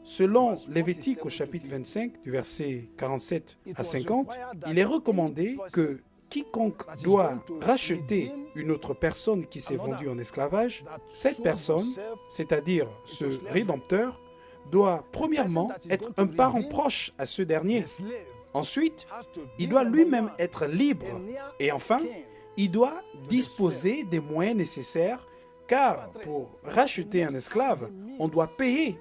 E: selon Lévitique au chapitre 25, du verset 47 à 50, il est recommandé que quiconque doit racheter une autre personne qui s'est vendue en esclavage, cette personne, c'est-à-dire ce rédempteur, doit premièrement être un parent proche à ce dernier. Ensuite, il doit lui-même être libre. Et enfin, il doit disposer des moyens nécessaires, car pour racheter un esclave, on doit payer.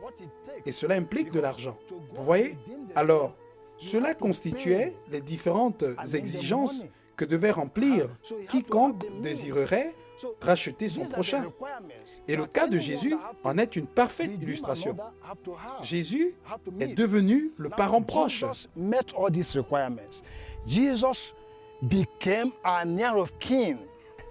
E: Et cela implique de l'argent. Vous voyez? Alors, cela constituait les différentes exigences que devait remplir quiconque désirerait racheter son prochain. Et le cas de Jésus en est une parfaite illustration. Jésus est devenu le parent proche.
G: Jesus became our near of kin.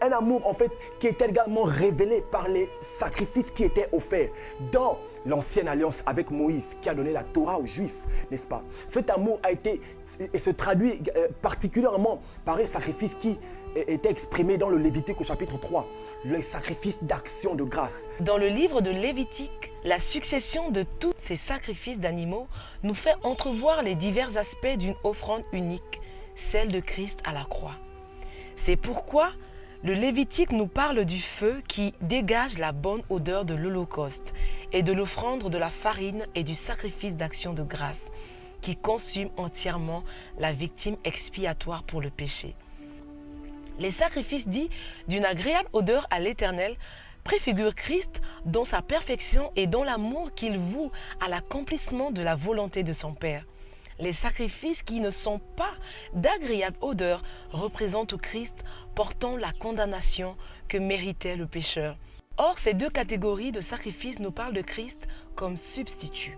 F: Un amour en fait qui est également révélé par les sacrifices qui étaient offerts dans l'ancienne alliance avec Moïse qui a donné la Torah aux Juifs, n'est-ce pas? Cet amour a été et se traduit particulièrement par les sacrifices qui étaient exprimés dans le Lévitique au chapitre 3, les sacrifices d'action de grâce.
A: Dans le livre de Lévitique, la succession de tous ces sacrifices d'animaux nous fait entrevoir les divers aspects d'une offrande unique, celle de Christ à la croix. C'est pourquoi le Lévitique nous parle du feu qui dégage la bonne odeur de l'Holocauste et de l'offrande de la farine et du sacrifice d'action de grâce qui consume entièrement la victime expiatoire pour le péché. Les sacrifices dits d'une agréable odeur à l'Éternel préfigurent Christ dans sa perfection et dans l'amour qu'il voue à l'accomplissement de la volonté de son Père. Les sacrifices qui ne sont pas d'agréable odeur représentent Christ portant la condamnation que méritait le pécheur. Or, ces deux catégories de sacrifices nous parlent de Christ comme substitut.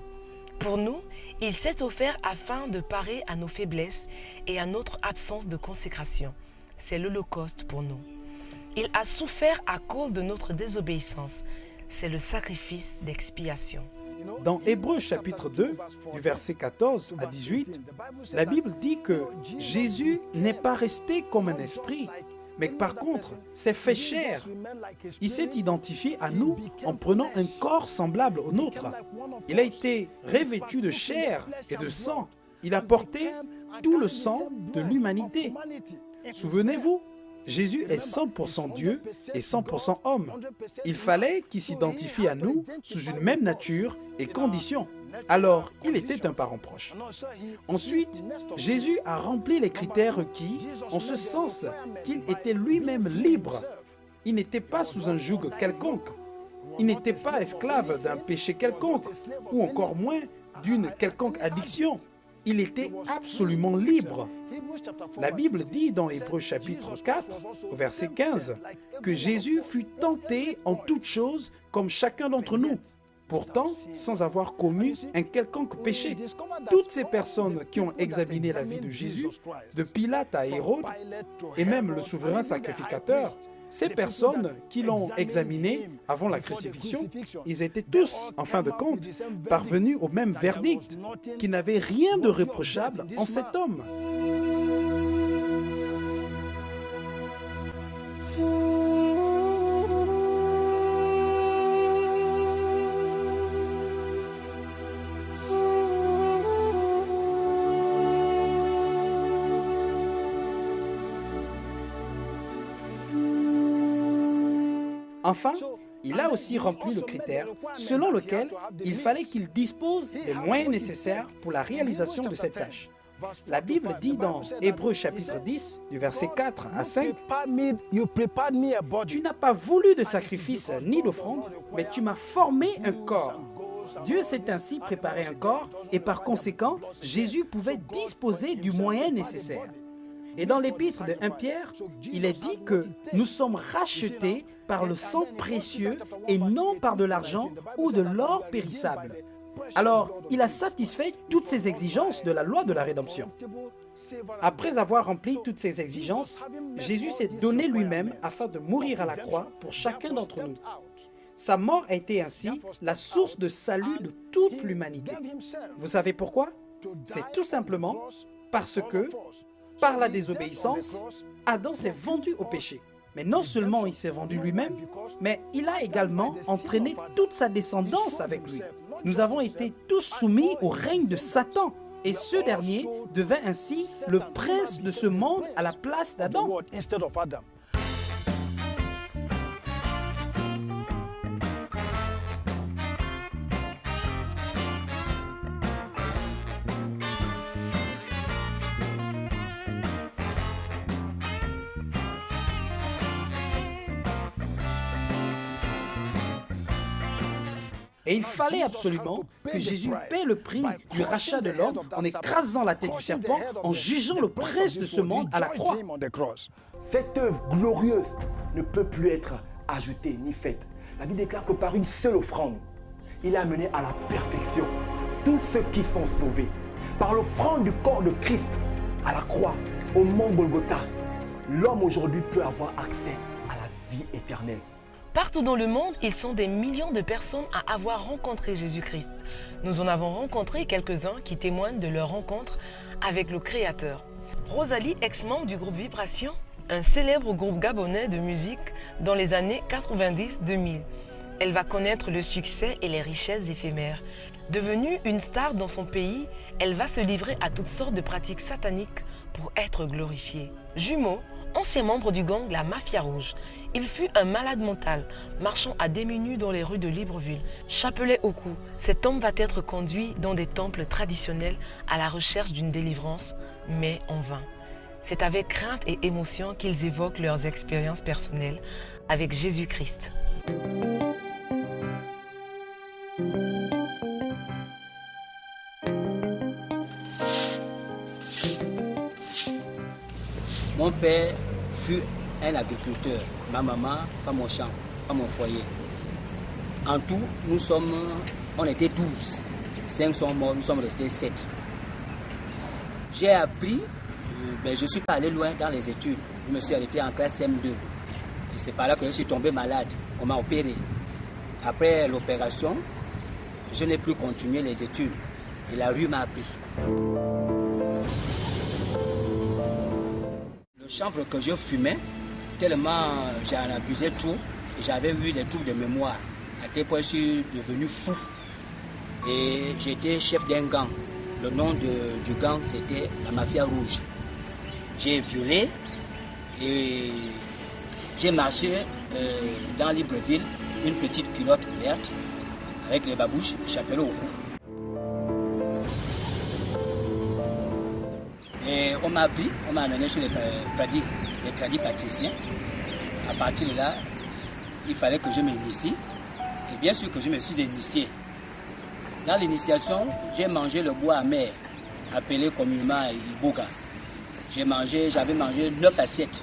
A: Pour nous, il s'est offert afin de parer à nos faiblesses et à notre absence de consécration. C'est l'Holocauste pour nous. Il a souffert à cause de notre désobéissance. C'est le sacrifice d'expiation.
E: Dans Hébreux chapitre 2, du verset 14 à 18, la Bible dit que Jésus n'est pas resté comme un esprit, mais que par contre, s'est fait chair. Il s'est identifié à nous en prenant un corps semblable au nôtre. Il a été revêtu de chair et de sang. Il a porté tout le sang de l'humanité. Souvenez-vous, Jésus est 100% Dieu et 100% homme. Il fallait qu'il s'identifie à nous sous une même nature et condition. Alors, il était un parent proche. Ensuite, Jésus a rempli les critères requis en ce sens qu'il était lui-même libre. Il n'était pas sous un joug quelconque. Il n'était pas esclave d'un péché quelconque ou encore moins d'une quelconque addiction. Il était absolument libre. La Bible dit dans Hébreux chapitre 4, au verset 15, que Jésus fut tenté en toutes choses comme chacun d'entre nous, pourtant sans avoir commis un quelconque péché. Toutes ces personnes qui ont examiné la vie de Jésus, de Pilate à Hérode, et même le souverain sacrificateur, ces personnes qui l'ont examiné avant la crucifixion, ils étaient tous, en fin de compte, parvenus au même verdict, qu'il n'avait rien de reprochable en cet homme. Enfin, il a aussi rempli le critère selon lequel il fallait qu'il dispose des moyens nécessaires pour la réalisation de cette tâche. La Bible dit dans Hébreux chapitre 10, du verset 4 à 5, « Tu n'as pas voulu de sacrifice ni d'offrande, mais tu m'as formé un corps. » Dieu s'est ainsi préparé un corps et par conséquent, Jésus pouvait disposer du moyen nécessaire. Et dans l'épître de 1 Pierre, il est dit que nous sommes rachetés par le sang précieux et non par de l'argent ou de l'or périssable. Alors, il a satisfait toutes ces exigences de la loi de la rédemption. Après avoir rempli toutes ces exigences, Jésus s'est donné lui-même afin de mourir à la croix pour chacun d'entre nous. Sa mort a été ainsi la source de salut de toute l'humanité. Vous savez pourquoi? C'est tout simplement parce que, par la désobéissance, Adam s'est vendu au péché. Mais non seulement il s'est vendu lui-même, mais il a également entraîné toute sa descendance avec lui. Nous avons été tous soumis au règne de Satan. Et ce dernier devint ainsi le prince de ce monde à la place d'Adam. Et il fallait absolument que Jésus paie le prix du rachat de l'homme en écrasant la tête du serpent, en jugeant le prince de ce monde à la croix.
F: Cette œuvre glorieuse ne peut plus être ajoutée ni faite. La Bible déclare que par une seule offrande, il a amené à la perfection tous ceux qui sont sauvés. Par l'offrande du corps de Christ à la croix, au mont Golgotha, l'homme aujourd'hui peut avoir accès à la vie éternelle.
A: Partout dans le monde, ils sont des millions de personnes à avoir rencontré Jésus-Christ. Nous en avons rencontré quelques-uns qui témoignent de leur rencontre avec le Créateur. Rosalie, ex-membre du groupe Vibration, un célèbre groupe gabonais de musique dans les années 90-2000. Elle va connaître le succès et les richesses éphémères. Devenue une star dans son pays, elle va se livrer à toutes sortes de pratiques sataniques pour être glorifiée. Jumeau, ancien membre du gang La Mafia Rouge, il fut un malade mental, marchant à demi nu dans les rues de Libreville. Chapelet au cou, cet homme va être conduit dans des temples traditionnels à la recherche d'une délivrance, mais en vain. C'est avec crainte et émotion qu'ils évoquent leurs expériences personnelles avec Jésus-Christ.
K: Mon père fut un agriculteur, ma maman, pas mon champ, pas mon foyer. En tout, on était 12. 5 sont morts, nous sommes restés 7. J'ai appris, je ne suis pas allé loin dans les études. Je me suis arrêté en classe M2. Et c'est par là que je suis tombé malade. On m'a opéré. Après l'opération, je n'ai plus continué les études. Et la rue m'a pris. Le chanvre que je fumais, tellement j'en abusais trop, et j'avais eu des troubles de mémoire. À tel point, je suis devenu fou. Et j'étais chef d'un gang. Le nom du gang, c'était la Mafia Rouge. J'ai violé et j'ai marché dans Libreville, une petite culotte verte avec les babouches, chapelet au cou. Et on m'a pris, on m'a amené chez les tradis patriciens. À partir de là, il fallait que je m'initie. Et bien sûr que je me suis initié. Dans l'initiation, j'ai mangé le bois amer, appelé communément Iboga. J'avais mangé 9 assiettes.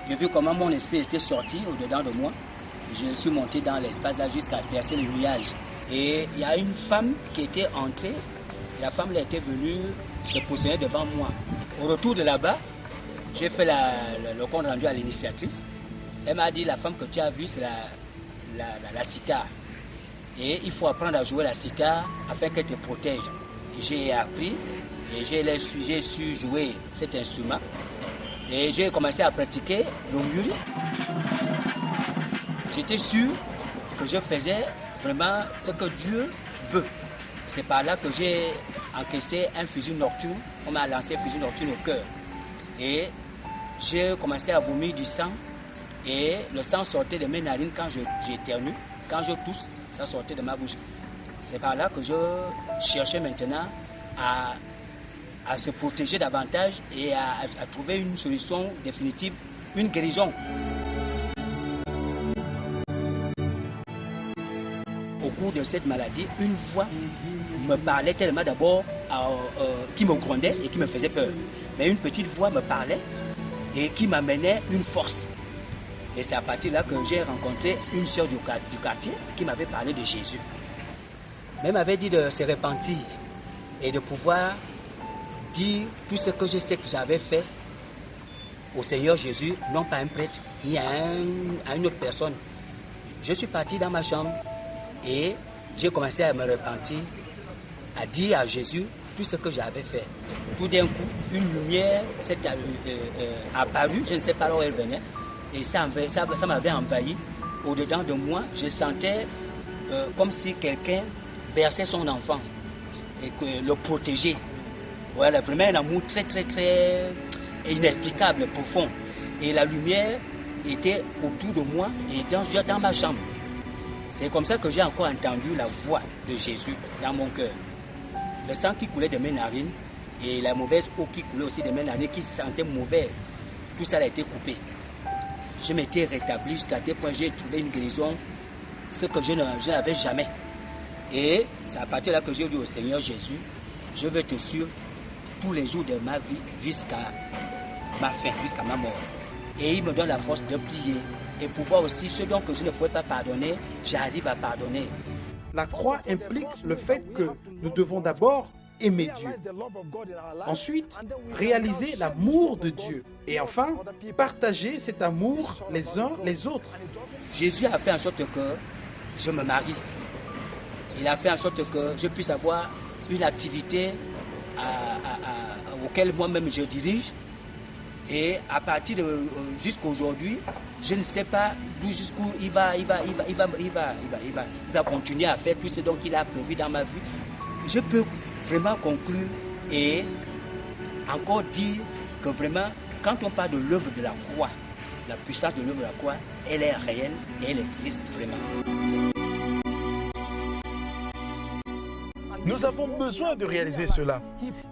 K: J'ai vu comment mon esprit était sorti au-dedans de moi. Je suis monté dans l'espace là jusqu'à percer le nuage. Et il y a une femme qui était entrée. La femme là était venue se positionner devant moi. Au retour de là-bas, j'ai fait le compte rendu à l'initiatrice. Elle m'a dit, la femme que tu as vue, c'est la sitar. Et il faut apprendre à jouer la sitar afin qu'elle te protège. J'ai appris et j'ai su jouer cet instrument. Et j'ai commencé à pratiquer l'onguri. J'étais sûr que je faisais vraiment ce que Dieu veut. C'est par là que j'ai encaissé un fusil nocturne. On m'a lancé un fusil nocturne au cœur. Et j'ai commencé à vomir du sang. Et le sang sortait de mes narines quand j'éternue. Quand je tousse, ça sortait de ma bouche. C'est par là que je cherchais maintenant à se protéger davantage et à trouver une solution définitive, une guérison. Au cours de cette maladie, une voix me parlait tellement d'abord qui me grondait et qui me faisait peur. Mais une petite voix me parlait et qui m'amenait une force. Et c'est à partir de là que j'ai rencontré une sœur du quartier qui m'avait parlé de Jésus. Elle m'avait dit de se repentir et de pouvoir dire tout ce que je sais que j'avais fait au Seigneur Jésus, non pas à un prêtre, ni à une autre personne. Je suis parti dans ma chambre et j'ai commencé à me repentir, à dire à Jésus tout ce que j'avais fait. Tout d'un coup, une lumière s'est apparue, je ne sais pas où elle venait, et ça m'avait envahi. Au-dedans de moi, je sentais comme si quelqu'un berçait son enfant et que le protégeait. Voilà, vraiment un amour très, très, très inexplicable, profond. Et la lumière était autour de moi et dans ma chambre. C'est comme ça que j'ai encore entendu la voix de Jésus dans mon cœur. Le sang qui coulait de mes narines et la mauvaise eau qui coulait aussi de mes narines, qui sentait mauvais, tout ça a été coupé. Je m'étais rétabli jusqu'à tel point j'ai trouvé une guérison, ce que je n'avais jamais. Et c'est à partir de là que j'ai dit au Seigneur Jésus, je vais te suivre tous les jours de ma vie jusqu'à ma fin, jusqu'à ma mort. Et il me donne la force de prier et pouvoir aussi, ceux dont je ne pouvais pas pardonner, j'arrive à pardonner.
E: La croix implique le fait que nous devons d'abord aimer Dieu. Ensuite, réaliser l'amour de Dieu. Et enfin, partager cet amour les uns les autres.
K: Jésus a fait en sorte que je me marie. Il a fait en sorte que je puisse avoir une activité auquel moi-même je dirige. Et à partir de jusqu'à aujourd'hui, je ne sais pas d'où jusqu'où il va continuer à faire tout ce dont il a prévu dans ma vie. Je peux vraiment conclure et encore dire que vraiment, quand on parle de l'œuvre de la croix, la puissance de l'œuvre de la croix, elle est réelle et elle existe vraiment.
C: Nous avons besoin de réaliser cela.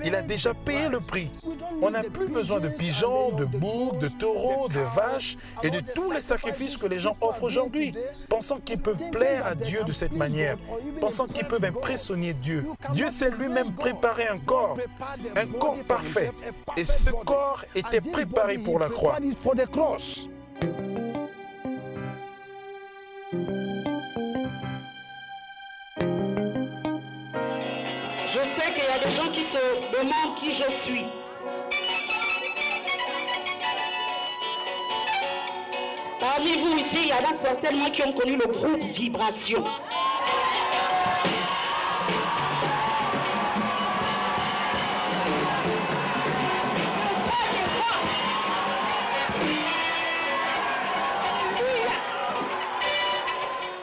C: Il a déjà payé le prix. On n'a plus besoin de pigeons, de boucs, de taureaux, de vaches et de tous les sacrifices que les gens offrent aujourd'hui, pensant qu'ils peuvent plaire à Dieu de cette manière, pensant qu'ils peuvent impressionner Dieu. Dieu s'est lui-même préparé un corps parfait. Et ce corps était préparé pour la croix.
L: Je sais qu'il y a des gens qui se demandent qui je suis. Parmi vous ici, il y en a certainement qui ont connu le groupe Vibration.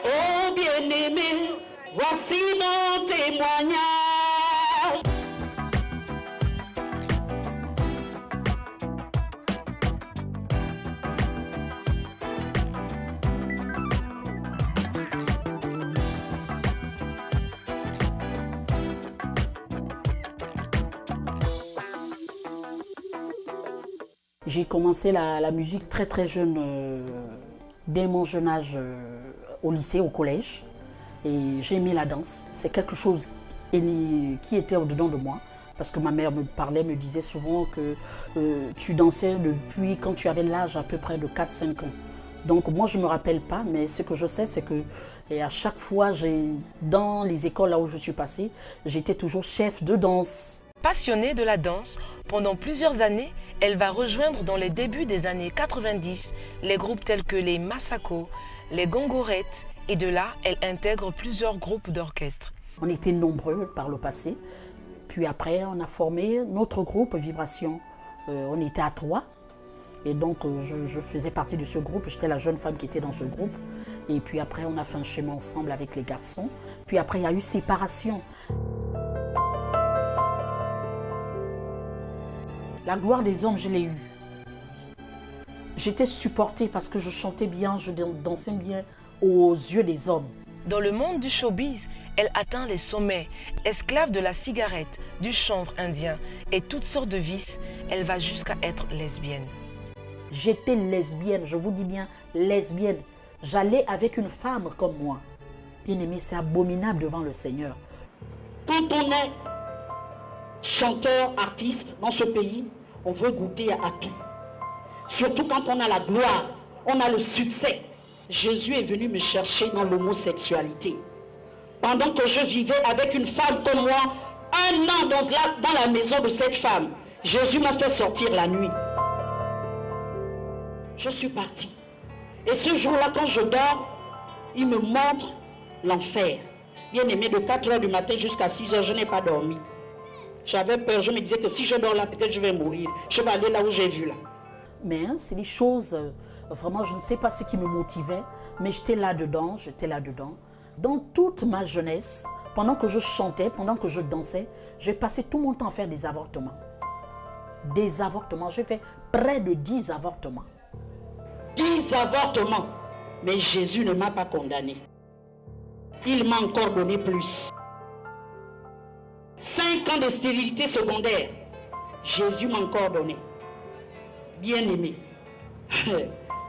L: Oh bien-aimé, voici mon témoignage.
M: J'ai commencé la musique très jeune, dès mon jeune âge au lycée, au collège. Et j'ai aimé la danse. C'est quelque chose qui était au-dedans de moi. Parce que ma mère me disait souvent que tu dansais depuis quand tu avais l'âge à peu près de 4-5 ans. Donc moi je ne me rappelle pas, mais ce que je sais c'est que à chaque fois, dans les écoles là où je suis passée, j'étais toujours chef de danse.
A: Passionnée de la danse, pendant plusieurs années, elle va rejoindre dans les débuts des années 90 les groupes tels que les Masako, les Gongorettes, et de là, elle intègre plusieurs groupes d'orchestre.
M: On était nombreux par le passé, puis après on a formé notre groupe Vibration. On était à 3, et donc je faisais partie de ce groupe, j'étais la jeune femme qui était dans ce groupe. Et puis après on a fait un chemin ensemble avec les garçons, puis après il y a eu séparation. La gloire des hommes, je l'ai eue. J'étais supportée parce que je chantais bien, je dansais bien aux yeux des hommes.
A: Dans le monde du showbiz, elle atteint les sommets. Esclave de la cigarette, du chanvre indien et toutes sortes de vices, elle va jusqu'à être lesbienne.
M: J'étais lesbienne, je vous dis bien lesbienne. J'allais avec une femme comme moi. Bien aimé, c'est abominable devant le Seigneur.
L: Quand on est chanteur, artiste dans ce pays, on veut goûter à tout. Surtout quand on a la gloire, on a le succès. Jésus est venu me chercher dans l'homosexualité. Pendant que je vivais avec une femme comme moi, 1 an dans la maison de cette femme, Jésus m'a fait sortir la nuit. Je suis partie. Et ce jour-là, quand je dors, il me montre l'enfer. Bien aimé, de 4 h du matin jusqu'à 6 h, je n'ai pas dormi. J'avais peur, je me disais que si je dors là, peut-être je vais mourir. Je vais aller là où j'ai vu là.
M: Mais c'est des choses, vraiment, je ne sais pas ce qui me motivait, mais j'étais là-dedans, Dans toute ma jeunesse, pendant que je chantais, pendant que je dansais, j'ai passé tout mon temps à faire des avortements. Des avortements, j'ai fait près de 10 avortements.
L: 10 avortements, mais Jésus ne m'a pas condamné. Il m'a encore donné plus. 5 ans de stérilité secondaire, Jésus m'a encore donné. Bien-aimé,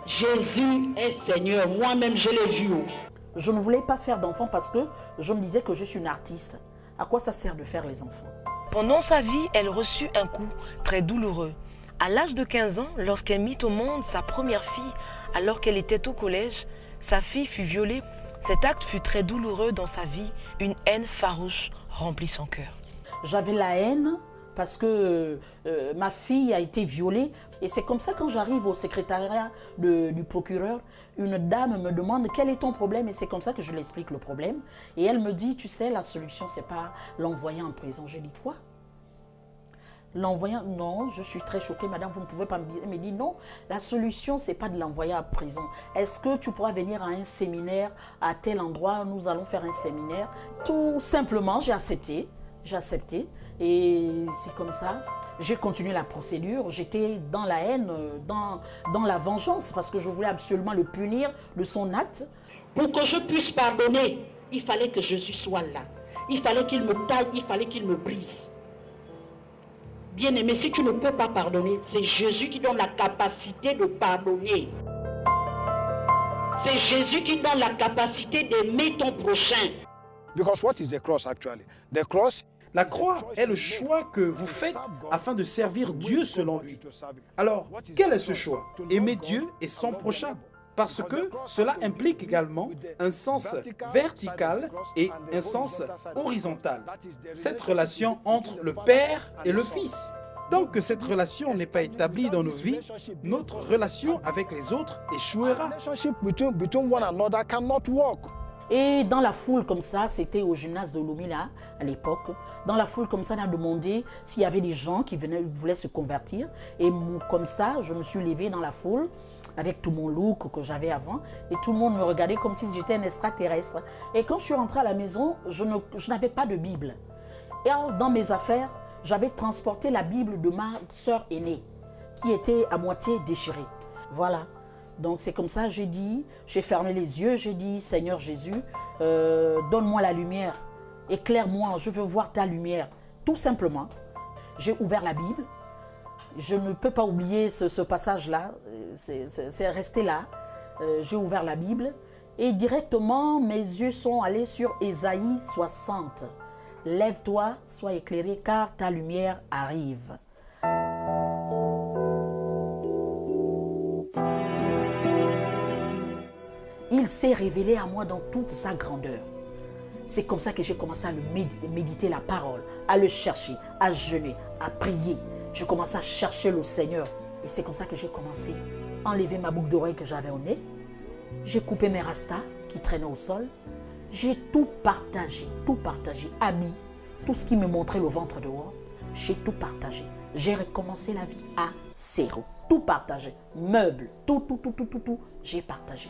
L: Jésus est Seigneur, moi-même je l'ai vu.
M: Je ne voulais pas faire d'enfants parce que je me disais que je suis une artiste. À quoi ça sert de faire les enfants?
A: Pendant sa vie, elle reçut un coup très douloureux. À l'âge de 15 ans, lorsqu'elle mit au monde sa première fille, alors qu'elle était au collège, sa fille fut violée. Cet acte fut très douloureux dans sa vie. Une haine farouche remplit son cœur.
M: J'avais la haine parce que ma fille a été violée. Et c'est comme ça, quand j'arrive au secrétariat du procureur, une dame me demande quel est ton problème, et c'est comme ça que je lui explique le problème. Et elle me dit, tu sais, la solution, c'est pas l'envoyer en prison. J'ai dit, quoi? L'envoyer, non, je suis très choquée, madame, vous ne pouvez pas me dire. Elle me dit, non, la solution, c'est pas de l'envoyer en prison. Est-ce que tu pourras venir à un séminaire à tel endroit, nous allons faire un séminaire? Tout simplement, j'ai accepté, et c'est comme ça. J'ai continué la procédure, j'étais dans la haine, dans la vengeance, parce que je voulais absolument le punir de son acte.
L: Pour que je puisse pardonner, il fallait que Jésus soit là. Il fallait qu'il me taille, il fallait qu'il me brise. Bien-aimé, si tu ne peux pas pardonner, c'est Jésus qui donne la capacité de pardonner. C'est Jésus qui donne la capacité d'aimer ton prochain.
G: Because what is the cross actually? The cross.
E: La croix est le choix que vous faites afin de servir Dieu selon lui. Alors, quel est ce choix? Aimer Dieu et son prochain. Parce que cela implique également un sens vertical et un sens horizontal. Cette relation entre le Père et le Fils. Tant que cette relation n'est pas établie dans nos vies, notre relation avec les autres échouera.
M: Et dans la foule comme ça, c'était au gymnase de Lumina à l'époque. Dans la foule comme ça, on a demandé s'il y avait des gens qui voulaient se convertir. Et comme ça, je me suis levée dans la foule avec tout mon look que j'avais avant. Et tout le monde me regardait comme si j'étais un extraterrestre. Et quand je suis rentrée à la maison, je n'avais pas de Bible. Et alors, dans mes affaires, j'avais transporté la Bible de ma sœur aînée, qui était à moitié déchirée. Voilà. Donc c'est comme ça, j'ai fermé les yeux, j'ai dit, Seigneur Jésus, donne-moi la lumière, éclaire-moi, je veux voir ta lumière. Tout simplement, j'ai ouvert la Bible. Je ne peux pas oublier ce passage-là, c'est resté là. J'ai ouvert la Bible et directement, mes yeux sont allés sur Ésaïe 60. Lève-toi, sois éclairé, car ta lumière arrive. Il s'est révélé à moi dans toute sa grandeur. C'est comme ça que j'ai commencé à méditer la parole, à le chercher, à jeûner, à prier. Je commençais à chercher le Seigneur. Et c'est comme ça que j'ai commencé à enlever ma boucle d'oreille que j'avais au nez. J'ai coupé mes rastas qui traînaient au sol. J'ai tout partagé, habits, tout ce qui me montrait le ventre dehors. J'ai tout partagé. J'ai recommencé la vie à zéro. Tout partagé. Meubles, tout, j'ai partagé.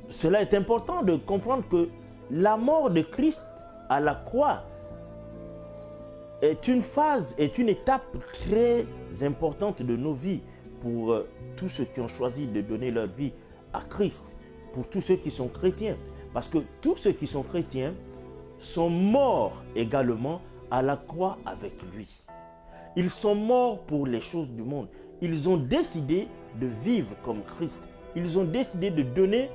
B: Cela est important de comprendre que la mort de Christ à la croix est une phase, est une étape très importante de nos vies pour tous ceux qui ont choisi de donner leur vie à Christ, pour tous ceux qui sont chrétiens. Parce que tous ceux qui sont chrétiens sont morts également à la croix avec lui. Ils sont morts pour les choses du monde. Ils ont décidé de vivre comme Christ. Ils ont décidé de donner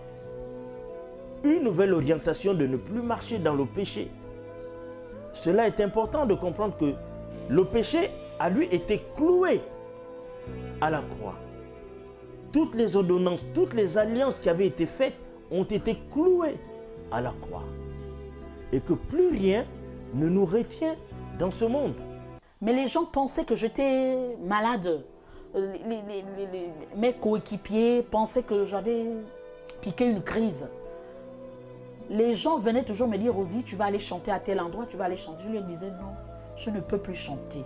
B: une nouvelle orientation, de ne plus marcher dans le péché. Cela est important de comprendre que le péché a lui été cloué à la croix. Toutes les ordonnances, toutes les alliances qui avaient été faites ont été clouées à la croix. Et que plus rien ne nous retient dans ce monde.
M: Mais les gens pensaient que j'étais malade. Mes coéquipiers pensaient que j'avais piqué une crise. Les gens venaient toujours me dire, Rosie, tu vas aller chanter à tel endroit, tu vas aller chanter. Je leur disais, non, je ne peux plus chanter.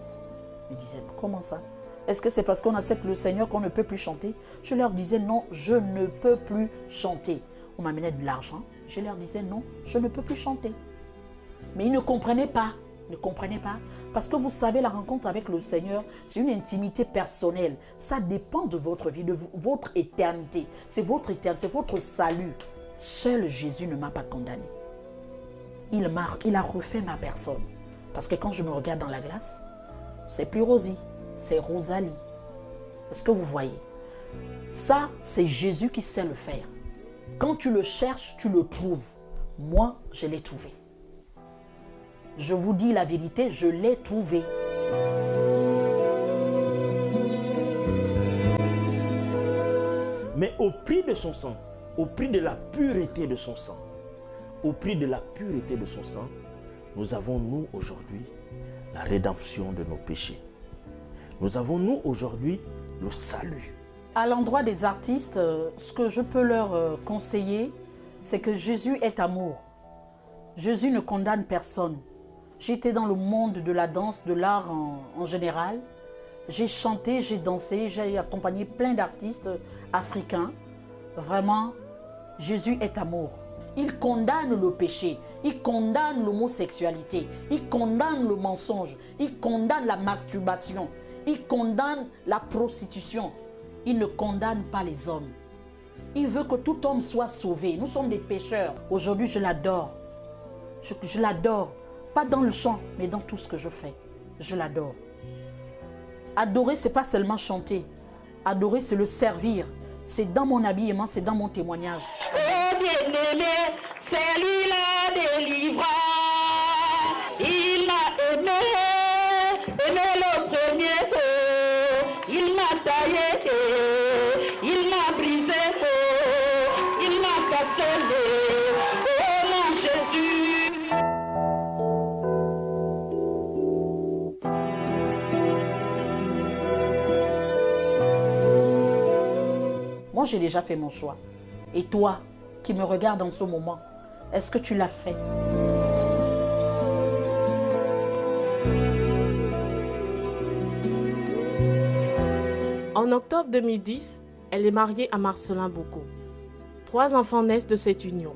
M: Ils me disaient, comment ça? Est-ce que c'est parce qu'on accepte le Seigneur qu'on ne peut plus chanter? Je leur disais, non, je ne peux plus chanter. On m'amenait de l'argent. Je leur disais, non, je ne peux plus chanter. Mais ils ne comprenaient pas. Ne comprenez pas. Parce que vous savez, la rencontre avec le Seigneur, c'est une intimité personnelle. Ça dépend de votre vie, de votre éternité. C'est votre éternité, c'est votre salut. Seul Jésus ne m'a pas condamné. Il a refait ma personne. Parce que quand je me regarde dans la glace, c'est plus Rosie, c'est Rosalie. Est-ce que vous voyez? Ça, c'est Jésus qui sait le faire. Quand tu le cherches, tu le trouves. Moi, je l'ai trouvé. Je vous dis la vérité, je l'ai trouvé.
B: Mais au prix de son sang, au prix de la pureté de son sang, au prix de la pureté de son sang, nous avons, nous, aujourd'hui, la rédemption de nos péchés. Nous avons, nous, aujourd'hui, le salut.
M: À l'endroit des artistes, ce que je peux leur conseiller, c'est que Jésus est amour. Jésus ne condamne personne. J'étais dans le monde de la danse, de l'art en général. J'ai chanté, j'ai dansé, j'ai accompagné plein d'artistes africains. Vraiment, Jésus est amour. Il condamne le péché, il condamne l'homosexualité, il condamne le mensonge, il condamne la masturbation, il condamne la prostitution. Il ne condamne pas les hommes. Il veut que tout homme soit sauvé. Nous sommes des pécheurs. Aujourd'hui, je l'adore. Je l'adore. Pas dans le chant, mais dans tout ce que je fais. Je l'adore. Adorer, ce n'est pas seulement chanter. Adorer, c'est le servir. C'est dans mon habillement, c'est dans mon témoignage.
L: Oh bien-aimé, c'est lui la délivrance. Il m'a aimé le premier coup. Il m'a taillé, il m'a brisé, il m'a façonné. Oh mon Jésus.
M: Moi, j'ai déjà fait mon choix. Et toi, qui me regardes en ce moment, est-ce que tu l'as fait?
N: En octobre 2010, elle est mariée à Marcelin Boko. 3 enfants naissent de cette union.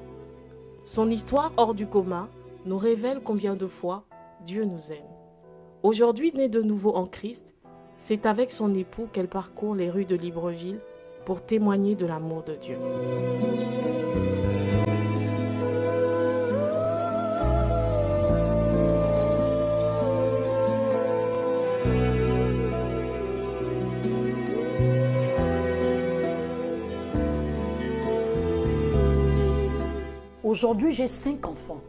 N: Son histoire hors du commun nous révèle combien de fois Dieu nous aime. Aujourd'hui, née de nouveau en Christ, c'est avec son époux qu'elle parcourt les rues de Libreville pour témoigner de l'amour de Dieu.
M: Aujourd'hui, j'ai 5 enfants.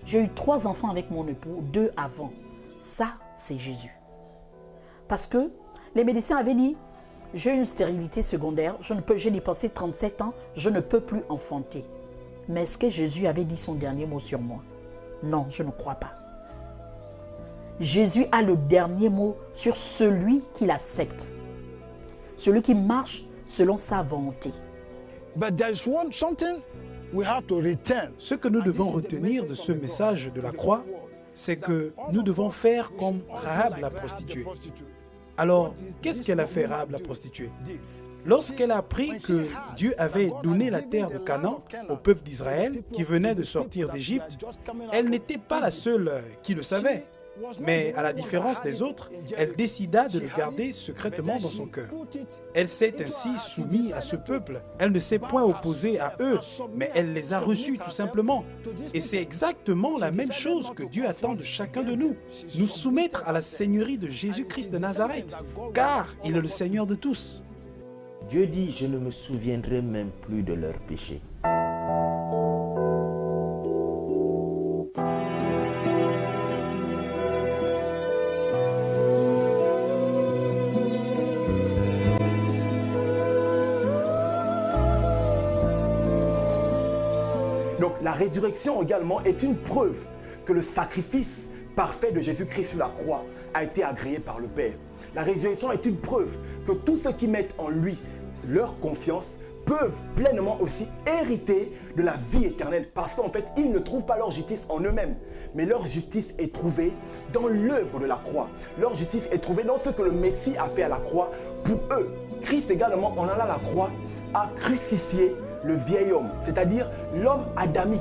M: J'ai eu 3 enfants avec mon époux, 2 avant. Ça, c'est Jésus. Parce que les médecins avaient dit, j'ai une stérilité secondaire, j'ai dépassé 37 ans, je ne peux plus enfanter. Mais est-ce que Jésus avait dit son dernier mot sur moi? Non, je ne crois pas. Jésus a le dernier mot sur celui qui l'accepte. Celui qui marche selon sa volonté.
E: Ce que nous devons retenir de ce message de la croix, c'est que nous devons faire comme Rahab la prostituée. Alors, qu'est-ce qu'elle a fait, Rahab la prostituée? Lorsqu'elle a appris que Dieu avait donné la terre de Canaan au peuple d'Israël qui venait de sortir d'Égypte, elle n'était pas la seule qui le savait. Mais à la différence des autres, elle décida de le garder secrètement dans son cœur. Elle s'est ainsi soumise à ce peuple. Elle ne s'est point opposée à eux, mais elle les a reçus tout simplement. Et c'est exactement la même chose que Dieu attend de chacun de nous. Nous soumettre à la seigneurie de Jésus-Christ de Nazareth, car il est le Seigneur de tous.
B: Dieu dit, je ne me souviendrai même plus de leurs péchés.
F: Donc la résurrection également est une preuve que le sacrifice parfait de Jésus-Christ sur la croix a été agréé par le Père. La résurrection est une preuve que tous ceux qui mettent en lui leur confiance peuvent pleinement aussi hériter de la vie éternelle, parce qu'en fait, ils ne trouvent pas leur justice en eux-mêmes, mais leur justice est trouvée dans l'œuvre de la croix. Leur justice est trouvée dans ce que le Messie a fait à la croix pour eux. Christ également, en allant à la croix, a crucifié le vieil homme, c'est-à-dire l'homme adamique.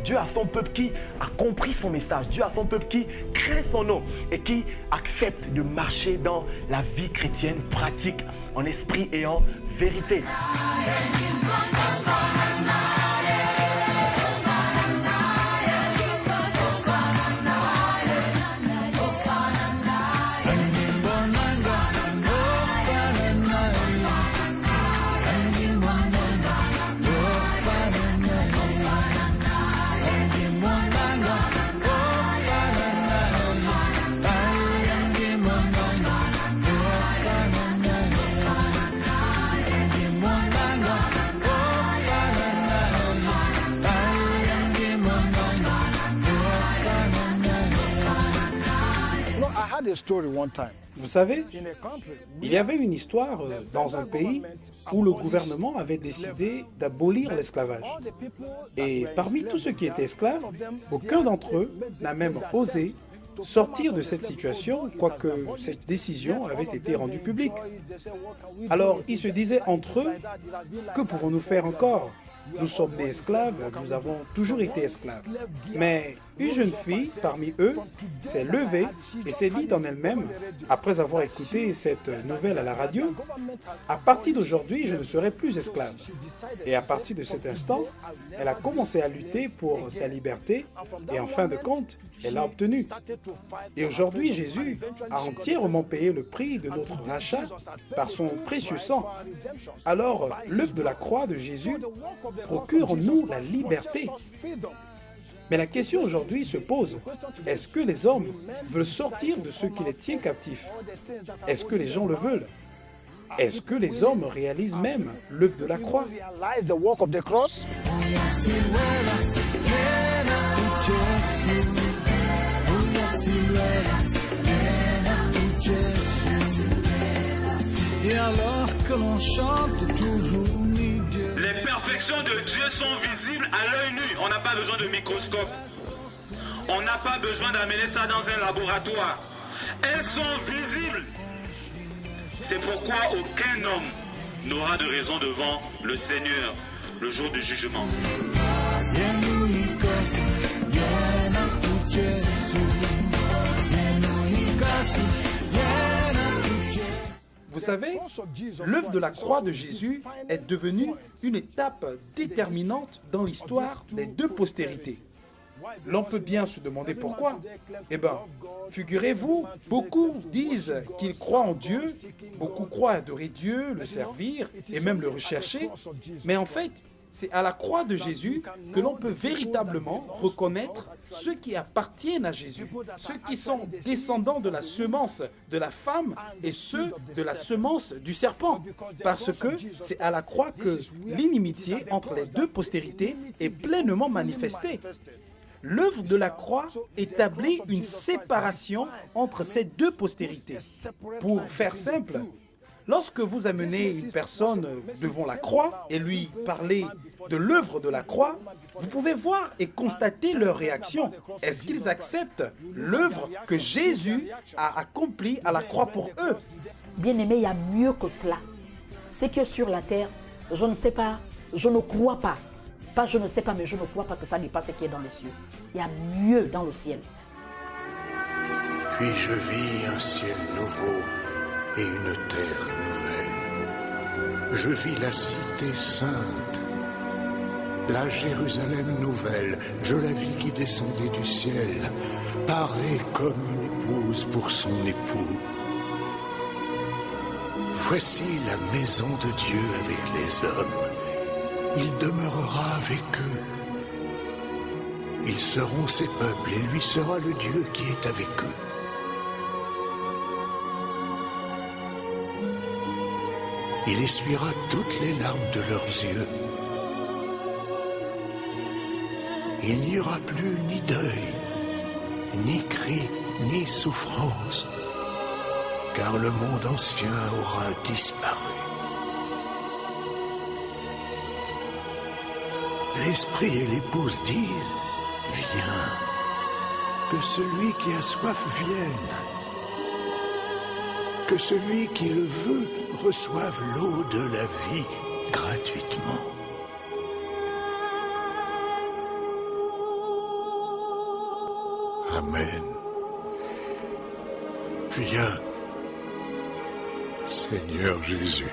F: Dieu a son peuple qui a compris son message. Dieu a son peuple qui craint son nom et qui accepte de marcher dans la vie chrétienne pratique en esprit et en vérité.
E: Vous savez, il y avait une histoire dans un pays où le gouvernement avait décidé d'abolir l'esclavage. Et parmi tous ceux qui étaient esclaves, aucun d'entre eux n'a même osé sortir de cette situation, quoique cette décision avait été rendue publique. Alors, ils se disaient entre eux, que pouvons-nous faire encore ? Nous sommes nés esclaves, nous avons toujours été esclaves. Mais une jeune fille parmi eux s'est levée et s'est dit en elle-même, après avoir écouté cette nouvelle à la radio, à partir d'aujourd'hui, je ne serai plus esclave. Et à partir de cet instant, elle a commencé à lutter pour sa liberté et en fin de compte, elle l'a obtenue. Et aujourd'hui, Jésus a entièrement payé le prix de notre rachat par son précieux sang. Alors, l'œuvre de la croix de Jésus procure en nous la liberté. Mais la question aujourd'hui se pose, est-ce que les hommes veulent sortir de ce qui les tient captifs? Est-ce que les gens le veulent? Est-ce que les hommes réalisent même l'œuvre de la croix?
O: Et alors que l'on chante toujours Dieu.
P: Les perfections de Dieu sont visibles à l'œil nu. On n'a pas besoin de microscope. On n'a pas besoin d'amener ça dans un laboratoire. Elles sont visibles. C'est pourquoi aucun homme n'aura de raison devant le Seigneur le jour du jugement.
E: Vous savez, l'œuvre de la croix de Jésus est devenue une étape déterminante dans l'histoire des deux postérités. L'on peut bien se demander pourquoi. Eh bien, figurez-vous, beaucoup disent qu'ils croient en Dieu, beaucoup croient adorer Dieu, le servir et même le rechercher, mais en fait, c'est à la croix de Jésus que l'on peut véritablement reconnaître ceux qui appartiennent à Jésus, ceux qui sont descendants de la semence de la femme et ceux de la semence du serpent. Parce que c'est à la croix que l'inimitié entre les deux postérités est pleinement manifestée. L'œuvre de la croix établit une séparation entre ces deux postérités. Pour faire simple, lorsque vous amenez une personne devant la croix et lui parlez de l'œuvre de la croix, vous pouvez voir et constater leur réaction. Est-ce qu'ils acceptent l'œuvre que Jésus a accomplie à la croix pour eux?
M: Bien-aimé, il y a mieux que cela. C'est que sur la terre, je ne sais pas, je ne crois pas. Pas je ne sais pas, mais je ne crois pas que ça dépasse ce qui est dans les cieux. Il y a mieux dans le ciel.
Q: Puis je vis un ciel nouveau et une terre nouvelle. Je vis la cité sainte, la Jérusalem nouvelle. Je la vis qui descendait du ciel, parée comme une épouse pour son époux. Voici la maison de Dieu avec les hommes. Il demeurera avec eux. Ils seront ses peuples et lui sera le Dieu qui est avec eux. Il essuiera toutes les larmes de leurs yeux. Il n'y aura plus ni deuil, ni cri, ni souffrance, car le monde ancien aura disparu. L'esprit et l'épouse disent, viens, que celui qui a soif vienne, que celui qui le veut reçoive l'eau de la vie gratuitement. Amen. Viens, Seigneur Jésus.